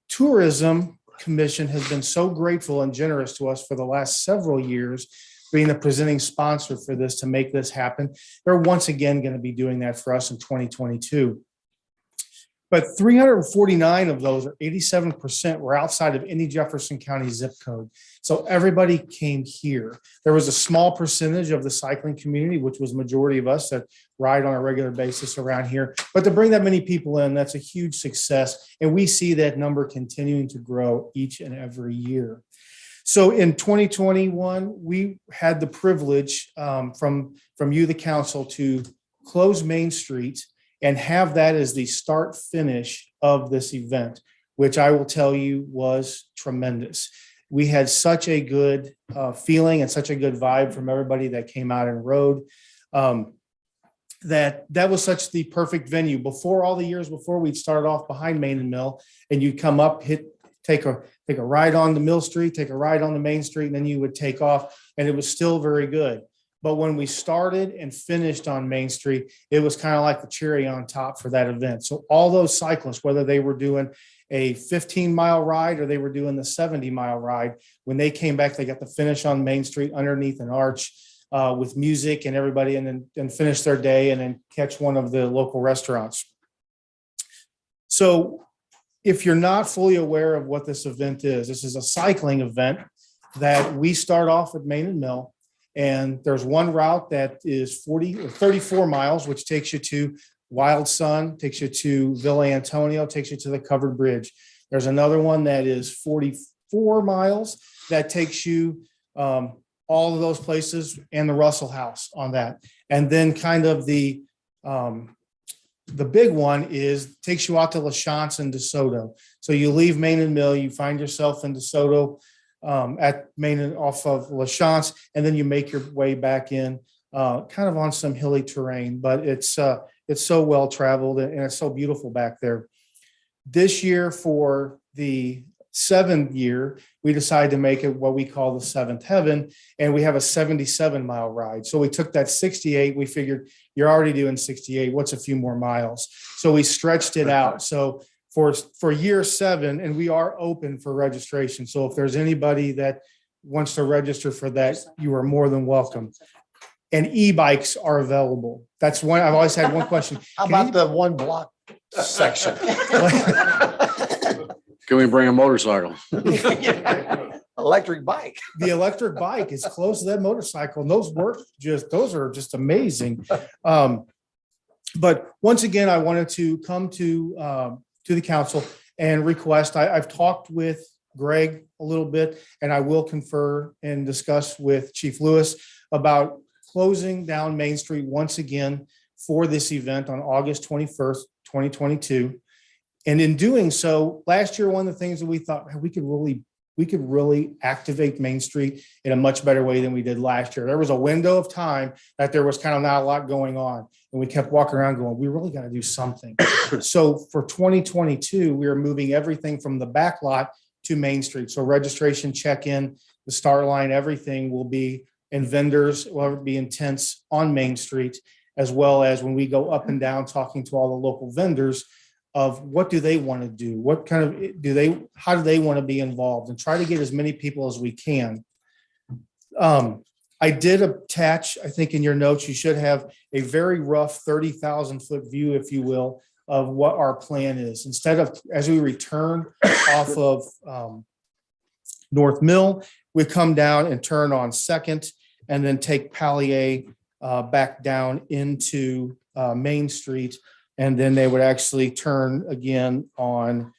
Tourism Commission has been so grateful and generous to us for the last several years, being the presenting sponsor for this to make this happen. They're once again going to be doing that for us in 2022. But 349 of those, or 87%, were outside of any Jefferson County zip code. So everybody came here. There was a small percentage of the cycling community, which was majority of us that ride on a regular basis around here. But to bring that many people in, that's a huge success. And we see that number continuing to grow each and every year. So in 2021, we had the privilege from you, the council, to close Main Street and have that as the start finish of this event, which I will tell you was tremendous. We had such a good feeling and such a good vibe from everybody that came out and rode. That was such the perfect venue. Before, all the years before, we'd started off behind Main and Mill, and you'd come up, take a ride on the Mill Street, take a ride on the Main Street, and then you would take off, and it was still very good. But when we started and finished on Main Street, it was kind of like the cherry on top for that event. So all those cyclists, whether they were doing a 15-mile ride or they were doing the 70-mile ride, when they came back, they got to finish on Main Street underneath an arch with music and everybody, and then finish their day and then catch one of the local restaurants. So if you're not fully aware of what this event is, this is a cycling event that we start off at Main and Mill. And there's one route that is 40 or 34 miles, which takes you to Wild Sun, takes you to Villa Antonio, takes you to the Covered Bridge. There's another one that is 44 miles that takes you all of those places and the Russell House on that. And then kind of the big one takes you out to LaChance and DeSoto. So you leave Main and Mill, you find yourself in DeSoto, at Main and off of LaChance, and then you make your way back in kind of on some hilly terrain, but it's so well traveled and it's so beautiful back there. This year, for the 7th year, we decided to make it what we call the 7th heaven, and we have a 77-mile ride. So we took that 68, we figured you're already doing 68, what's a few more miles? So we stretched it out. So for year 7, and we are open for registration. So if there's anybody that wants to register for that, you are more than welcome. And e-bikes are available. That's one. I've always had one question. How about the one block section? Can we bring a motorcycle? Electric bike. The electric bike is close to that motorcycle. And those are just amazing. But once again, I wanted to come to the council and request, I've talked with Greg a little bit, and I will confer and discuss with Chief Lewis about closing down Main Street once again for this event on August 21st, 2022. And in doing so, last year, one of the things that we thought we could really we could really activate Main Street in a much better way than we did last year. There was a window of time that there was kind of not a lot going on. And we kept walking around going, we really got to do something. So for 2022, we are moving everything from the back lot to Main Street. So registration, check-in, the start line, everything will be, and vendors will be in tents on Main Street, as well as when we go up and down talking to all the local vendors of what do they want to do? What kind of how do they want to be involved, and try to get as many people as we can. I did attach, I think in your notes, you should have a very rough 30,000 foot view, if you will, of what our plan is. Instead of, as we return off of North Mill, we come down and turn on Second, and then take Pallier back down into Main Street. And then they would actually turn again on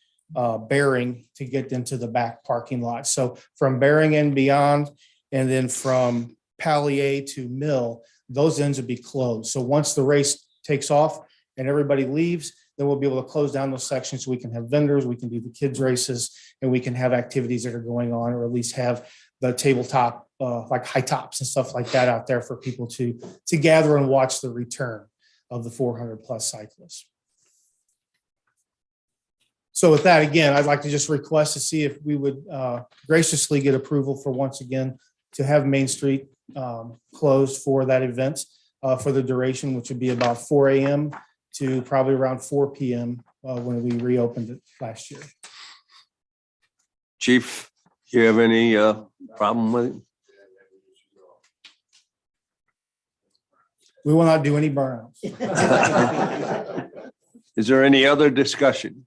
Bering to get into the back parking lot. So from Bering and beyond, and then from Pallier to Mill, those ends would be closed. So once the race takes off and everybody leaves, then we'll be able to close down those sections so we can have vendors, we can do the kids races, and we can have activities that are going on, or at least have the tabletop, like high tops and stuff like that out there for people to gather and watch the return of the 400 plus cyclists. So with that, again, I'd like to just request to see if we would graciously get approval for, once again, to have Main Street closed for that event for the duration, which would be about 4 a.m. to probably around 4 p.m. When we reopened it last year. Chief, you have any problem with it? We will not do any burnouts. Is there any other discussion?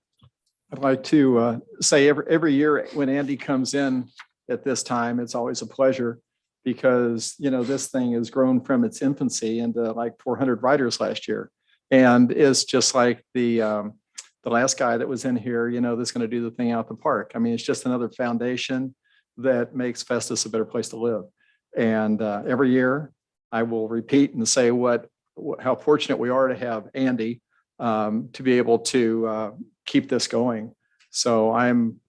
I'd like to say every year when Andy comes in at this time, it's always a pleasure, because, you know, this thing has grown from its infancy into like 400 riders last year. And it's just like the last guy that was in here, you know, that's going to do the thing out the park. I mean, it's just another foundation that makes Festus a better place to live. And every year I will repeat and say how fortunate we are to have Andy to be able to keep this going. So I'm,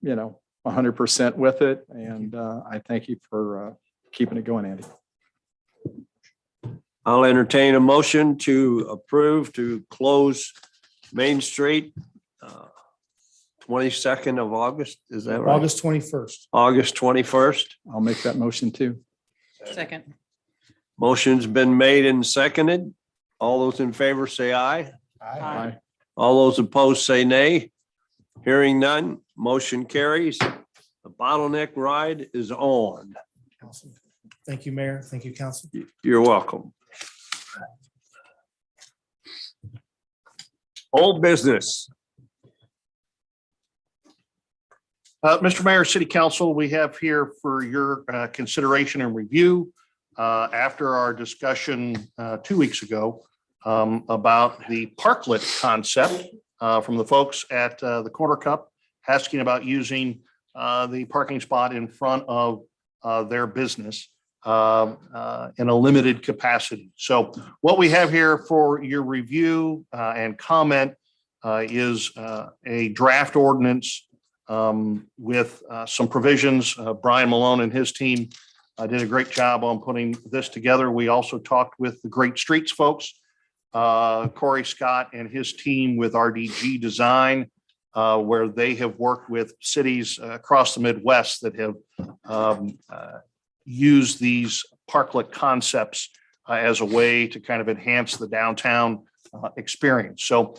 100% with it. And I thank you for keeping it going, Andy. I'll entertain a motion to approve to close Main Street 22nd of August. Is that right? August 21st. August 21st. I'll make that motion too. Second. Motion's been made and seconded. All those in favor say aye. Aye. All those opposed say nay. Hearing none, motion carries. The bottleneck ride is on. Awesome. Thank you, Mayor. Thank you, Council. You're welcome. Old business. Mr. Mayor, City Council, we have here for your consideration and review after our discussion 2 weeks ago about the parklet concept from the folks at the Corner Cup, asking about using the parking spot in front of their business in a limited capacity. So what we have here for your review and comment is a draft ordinance with some provisions. Brian Malone and his team did a great job on putting this together. We also talked with the Great Streets folks, Corey Scott and his team with RDG Design, where they have worked with cities across the Midwest that have used these parklet concepts as a way to kind of enhance the downtown experience. So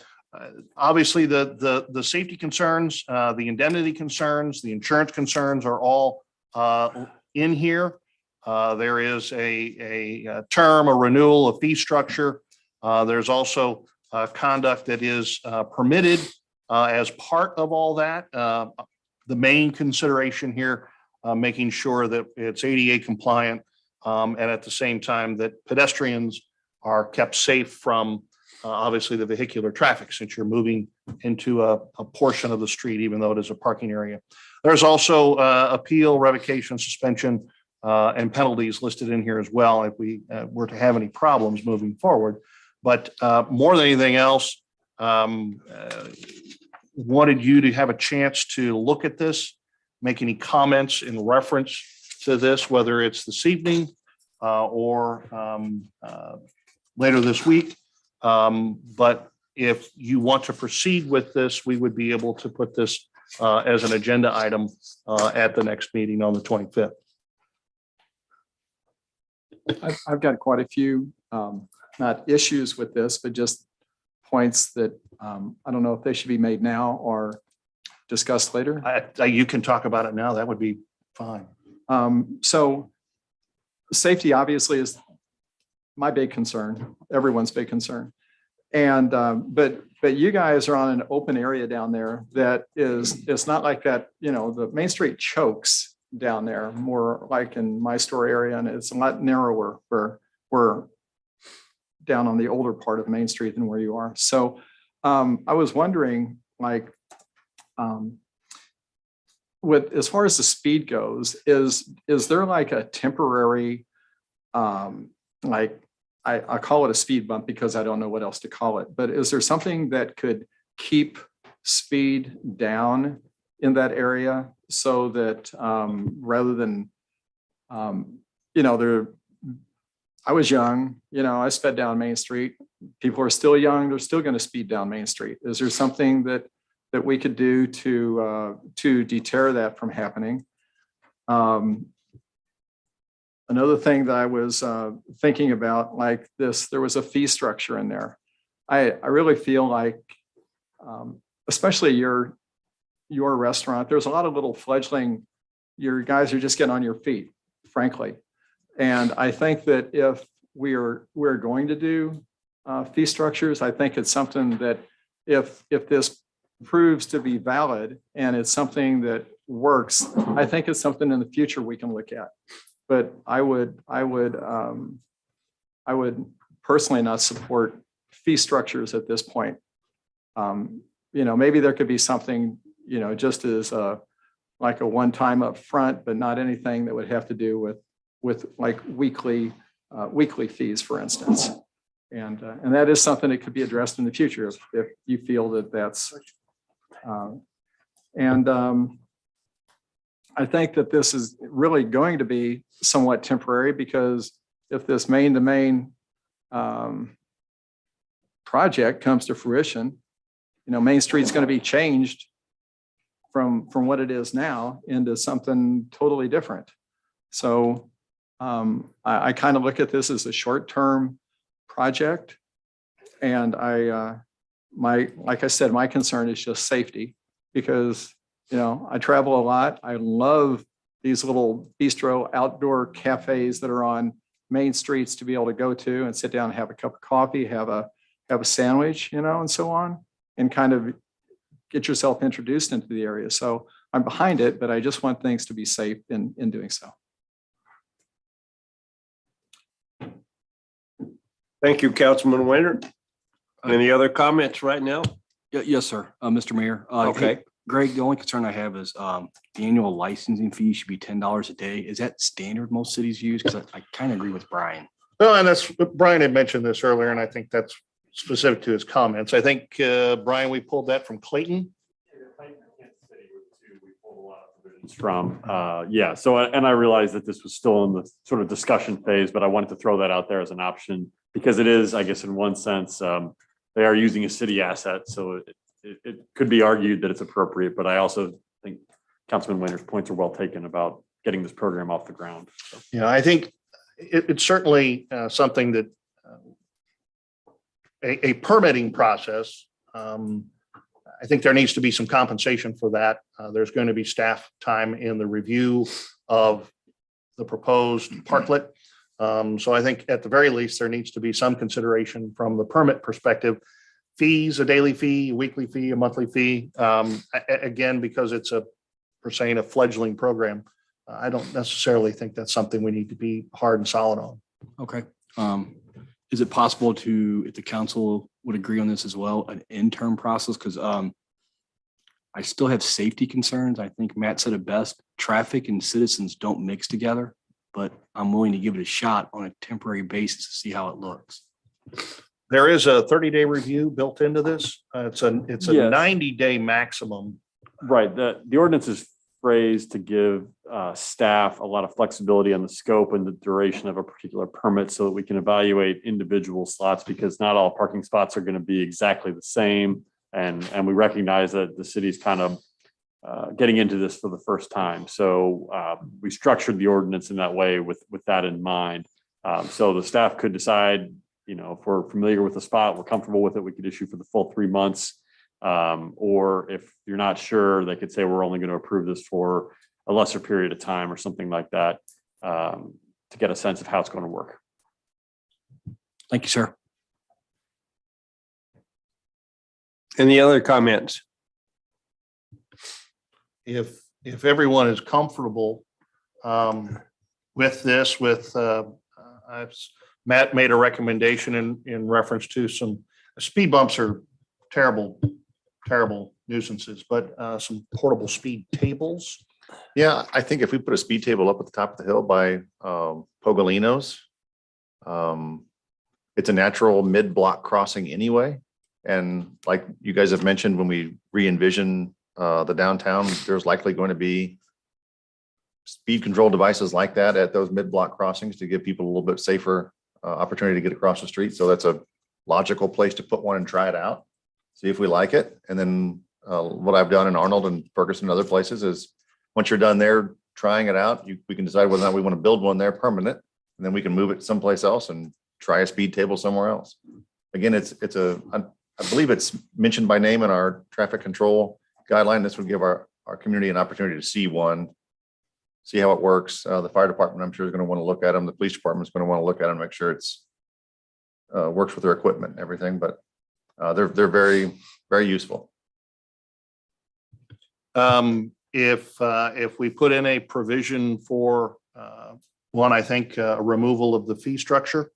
obviously the safety concerns, the indemnity concerns, the insurance concerns are all in here. There is a term, a renewal, a fee structure. There's also conduct that is permitted as part of all that. The main consideration here, making sure that it's ADA compliant, and at the same time that pedestrians are kept safe from obviously the vehicular traffic, since you're moving into a portion of the street, even though it is a parking area. There's also appeal, revocation, suspension, and penalties listed in here as well if we were to have any problems moving forward. But more than anything else, wanted you to have a chance to look at this make any comments in reference to this, whether it's this evening or later this week. But if you want to proceed with this, we would be able to put this as an agenda item at the next meeting on the 25th. I've got quite a few, not issues with this, but just points that I don't know if they should be made now or discussed later. You can talk about it now. That would be fine. So safety obviously is my big concern, everyone's big concern. And, but you guys are on an open area down there that is, it's not like that, you know, the Main Street chokes down there, more like in my store area, and it's a lot narrower where we're down on the older part of Main Street than where you are. So I was wondering, like, with as far as the speed goes, is there like a temporary, like I call it a speed bump because I don't know what else to call it, but is there something that could keep speed down in that area so that rather than, you know, I was young, you know, I sped down Main Street. People are still young, they're still going to speed down Main Street. Is there something that we could do to deter that from happening? Another thing that I was thinking about, like this, there was a fee structure in there. I really feel like, especially your restaurant, there's a lot of little fledgling, your guys are just getting on your feet, frankly. And I think that if we're going to do fee structures, I think it's something that if this proves to be valid and it's something that works, I think it's something in the future we can look at. But I would personally not support fee structures at this point. You know, maybe there could be something, you know, just as like a one-time up front, but not anything that would have to do with like weekly fees, for instance. And that is something that could be addressed in the future if you feel that that's. I think that this is really going to be somewhat temporary because if this main-to-main project comes to fruition, you know, Main Street's going to be changed from what it is now into something totally different. So I kind of look at this as a short-term project, and like I said, my concern is just safety because, you know, I travel a lot. I love these little bistro outdoor cafes that are on main streets to be able to go to and sit down and have a cup of coffee, have a sandwich, you know, and so on, and kind of get yourself introduced into the area. So I'm behind it, but I just want things to be safe in doing so. Thank you, Councilman Weiner. Any other comments right now? Yes, sir. Mr. Mayor. Okay. Greg, the only concern I have is the annual licensing fee should be $10 a day. Is that standard most cities use? Because I kind of agree with Brian. Well, and that's, Brian had mentioned this earlier, and I think that's specific to his comments. I think, Brian, we pulled that from Clayton. From, yeah. So, and I realized that this was still in the sort of discussion phase, but I wanted to throw that out there as an option because it is, I guess, in one sense, they are using a city asset. So it could be argued that it's appropriate, but I also think Councilman Weiner's points are well taken about getting this program off the ground. So. Yeah, I think it's certainly something that a permitting process. I think there needs to be some compensation for that. There's going to be staff time in the review of the proposed parklet. So I think at the very least, there needs to be some consideration from the permit perspective. Fees, a daily fee, a weekly fee, a monthly fee. Again, because it's per se a fledgling program, I don't necessarily think that's something we need to be hard and solid on. Okay. Is it possible to, if the council would agree on this as well, an interim process? Because I still have safety concerns. I think Matt said it best. Traffic and citizens don't mix together, but I'm willing to give it a shot on a temporary basis to see how it looks. There is a 30-day review built into this. It's a Yes. 90-day maximum. Right. The ordinance is phrase to give staff a lot of flexibility on the scope and the duration of a particular permit so that we can evaluate individual slots, because not all parking spots are going to be exactly the same. And we recognize that the city's kind of getting into this for the first time. So we structured the ordinance in that way with that in mind. So the staff could decide, if we're familiar with the spot, we're comfortable with it, we could issue for the full 3 months. Or if you're not sure, they could say, we're only going to approve this for a lesser period of time or something like that, to get a sense of how it's going to work. Thank you, sir. Any other comments? If everyone is comfortable with this, Matt made a recommendation in reference to some speed bumps are terrible nuisances, but some portable speed tables. Yeah, I think if we put a speed table up at the top of the hill by Pogolino's, it's a natural mid-block crossing anyway. And like you guys have mentioned, when we re-envision the downtown, there's likely going to be speed control devices like that at those mid-block crossings to give people a little bit safer opportunity to get across the street. So that's a logical place to put one and try it out, see if we like it. And then what I've done in Arnold and Ferguson and other places is once you're done there trying it out, we can decide whether or not we want to build one there permanent, and then we can move it someplace else and try a speed table somewhere else. Again, I believe it's mentioned by name in our traffic control guideline. This would give our community an opportunity to see one, see how it works. The fire department, I'm sure, is going to want to look at them. The police department is going to want to look at them, make sure it's works with their equipment and everything. But they're very, very useful. If we put in a provision for one, I think a removal of the fee structure,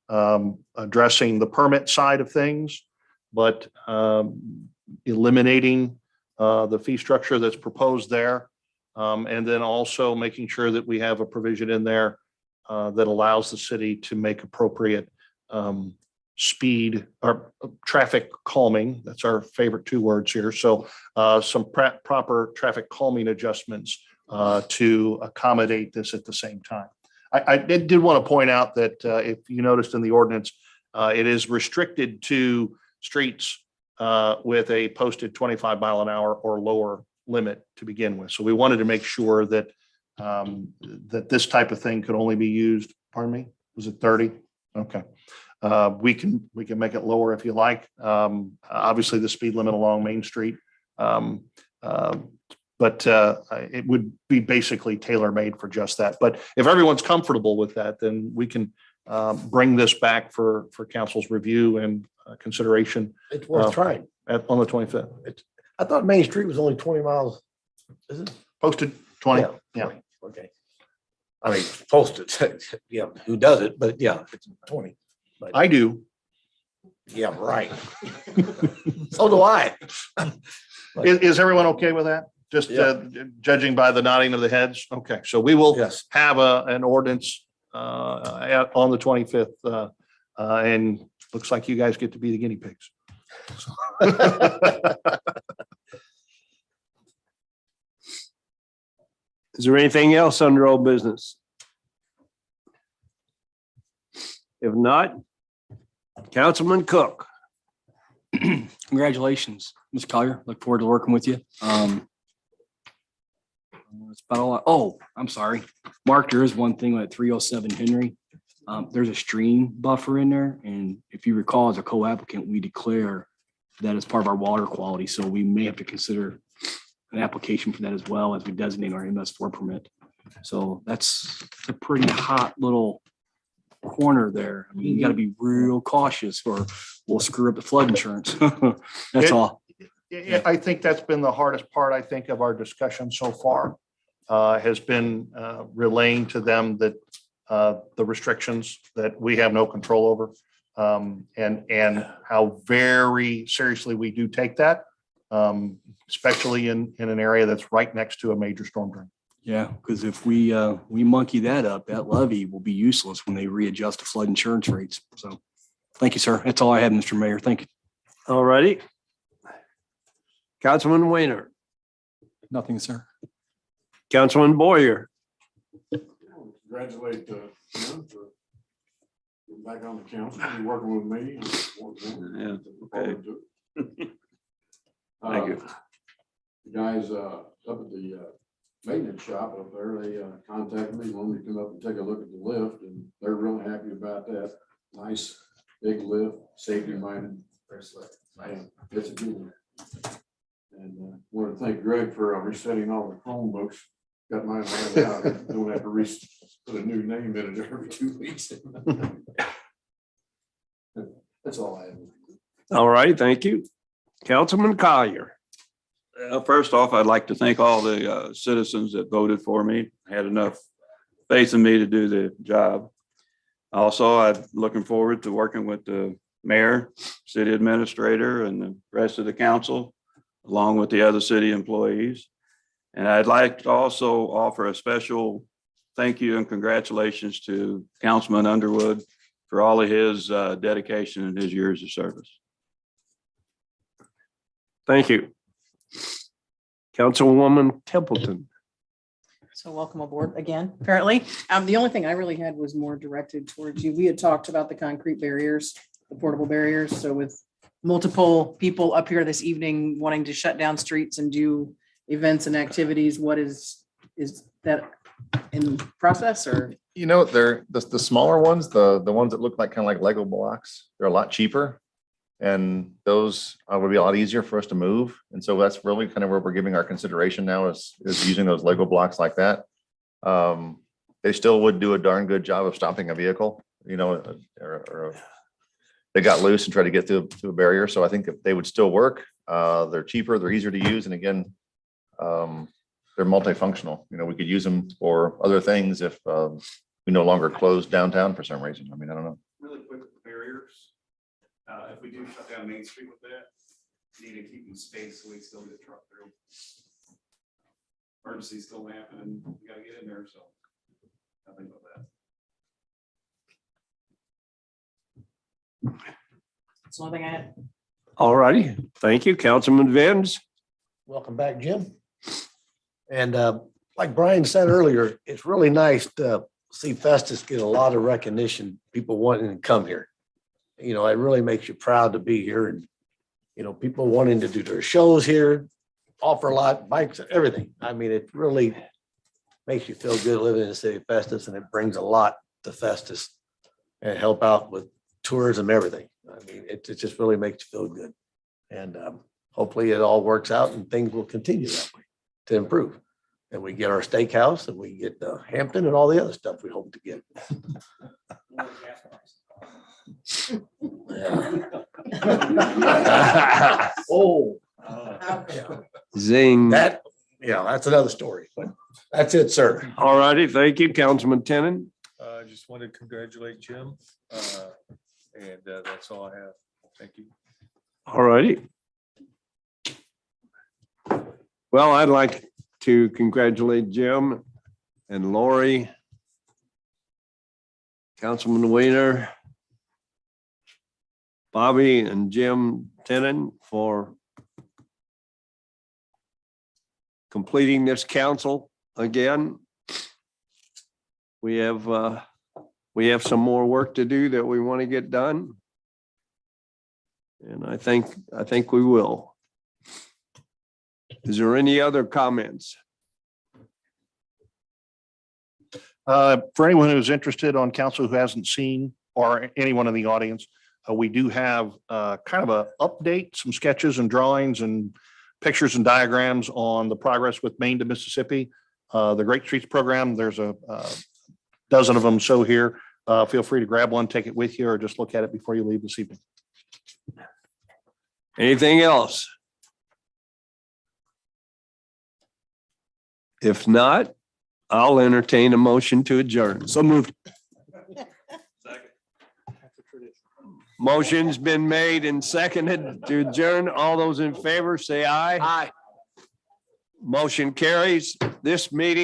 addressing the permit side of things, but eliminating the fee structure that's proposed there. And then also making sure that we have a provision in there that allows the city to make appropriate speed or traffic calming. That's our favorite 2 words here. So some proper traffic calming adjustments to accommodate this at the same time. I did want to point out that if you noticed in the ordinance, it is restricted to streets with a posted 25 mile an hour or lower limit to begin with. So we wanted to make sure that that this type of thing could only be used. Pardon me, was it 30? Okay. We can make it lower if you like. Obviously the speed limit along Main Street. But it would be basically tailor-made for just that. But if everyone's comfortable with that, then we can bring this back for council's review and consideration. It's worth trying. On the 25th. I thought Main Street was only 20 miles. Is it? Posted 20. Yeah. 20. Okay. I mean, posted. Yeah, who does it? But yeah, it's 20. But I do. yeah, right. So do I. Is everyone okay with that? Just judging by the nodding of the heads? Okay, so we will have an ordinance on the 25th. And looks like you guys get to be the guinea pigs. Is there anything else under old business? If not, Councilman Cook. Congratulations, Ms. Collier. Look forward to working with you. That's about all. Oh, I'm sorry. Mark, there is one thing at 307 Henry. There's a stream buffer in there. And if you recall, as a co-applicant, we declare that as part of our water quality. So we may have to consider an application for that as well as we designate our MS4 permit. So that's a pretty hot little corner there. I mean, you got to be real cautious or we'll screw up the flood insurance. That's all. I think that's been the hardest part, I think, of our discussion so far, has been relaying to them that the restrictions that we have no control over, and how very seriously we do take that, especially in an area that's right next to a major storm drain. Yeah, because if we monkey that up, that levy will be useless when they readjust the flood insurance rates. So thank you, sir. That's all I have, Mr. Mayor. Thank you. All righty. Councilman Weiner. Nothing, sir. Councilman Boyer. Congratulate Jim for getting back on the council, and working with me. Yeah, okay. Thank you. The guys up at the maintenance shop up there, they contacted me, wanted me to come up and take a look at the lift, and they're really happy about that. Nice, big lift, safety minded. It's a good one. And wanted to thank Greg for resetting all the Chromebooks. Got mine laid out. Don't have to put a new name in it every 2 weeks. That's all I have. All right, thank you. Councilman Collier. First off, I'd like to thank all the citizens that voted for me, had enough faith in me to do the job. Also, I'm looking forward to working with the mayor, city administrator, and the rest of the council, along with the other city employees. And I'd like to also offer a special thank you and congratulations to Councilman Underwood for all of his dedication and his years of service. Thank you. Councilwoman Templeton. So welcome aboard again, apparently. The only thing I really had was more directed towards you. We had talked about the concrete barriers, the portable barriers. So with multiple people up here this evening wanting to shut down streets and do events and activities, what is that in process or? You know, they're the smaller ones, the ones that look like kind of like Lego blocks, they're a lot cheaper. And those would be a lot easier for us to move. And so that's really kind of where we're giving our consideration now is using those Lego blocks like that. They still would do a darn good job of stopping a vehicle, you know, or they got loose and tried to get to a barrier. So I think if they would still work, they're cheaper, they're easier to use. And again, they're multifunctional. You know, we could use them for other things if we no longer close downtown for some reason. I mean, I don't know. Really quick with the barriers. If we do shut down Main Street with that, we need to keep them space so we still get truck through. Emergency's still happening, we gotta get in there, so I think about that. That's the only thing I had. All righty. Thank you, Councilman Vins. Welcome back, Jim. And like Brian said earlier, it's really nice to see Festus get a lot of recognition, people wanting to come here. You know, it really makes you proud to be here and, you know, people wanting to do their shows here, offer a lot, bikes, everything. I mean, it really makes you feel good living in the city of Festus, and it brings a lot to Festus and help out with tourism, everything. I mean, it just really makes you feel good. And hopefully it all works out and things will continue that way to improve. And we get our steakhouse and we get Hampton and all the other stuff we hope to get. Oh, Zing. that, yeah, that's another story, but that's it, sir. All righty. Thank you, Councilman Tenen. I just wanted to congratulate Jim. And that's all I have. Thank you. All righty. Well, I'd like to congratulate Jim and Lori, Councilman Weiner, Bobby and Jim Tenen for completing this council again. We have some more work to do that we want to get done. And I think we will. Is there any other comments? For anyone who's interested on council who hasn't seen, or anyone in the audience, we do have kind of a update, some sketches and drawings and pictures and diagrams on the progress with Maine to Mississippi. The Great Streets program, there's a dozen of them. So here, feel free to grab one, take it with you, or just look at it before you leave this evening. Anything else? If not, I'll entertain a motion to adjourn. So moved. Motion's been made and seconded to adjourn. All those in favor say aye. Aye. Motion carries. This meeting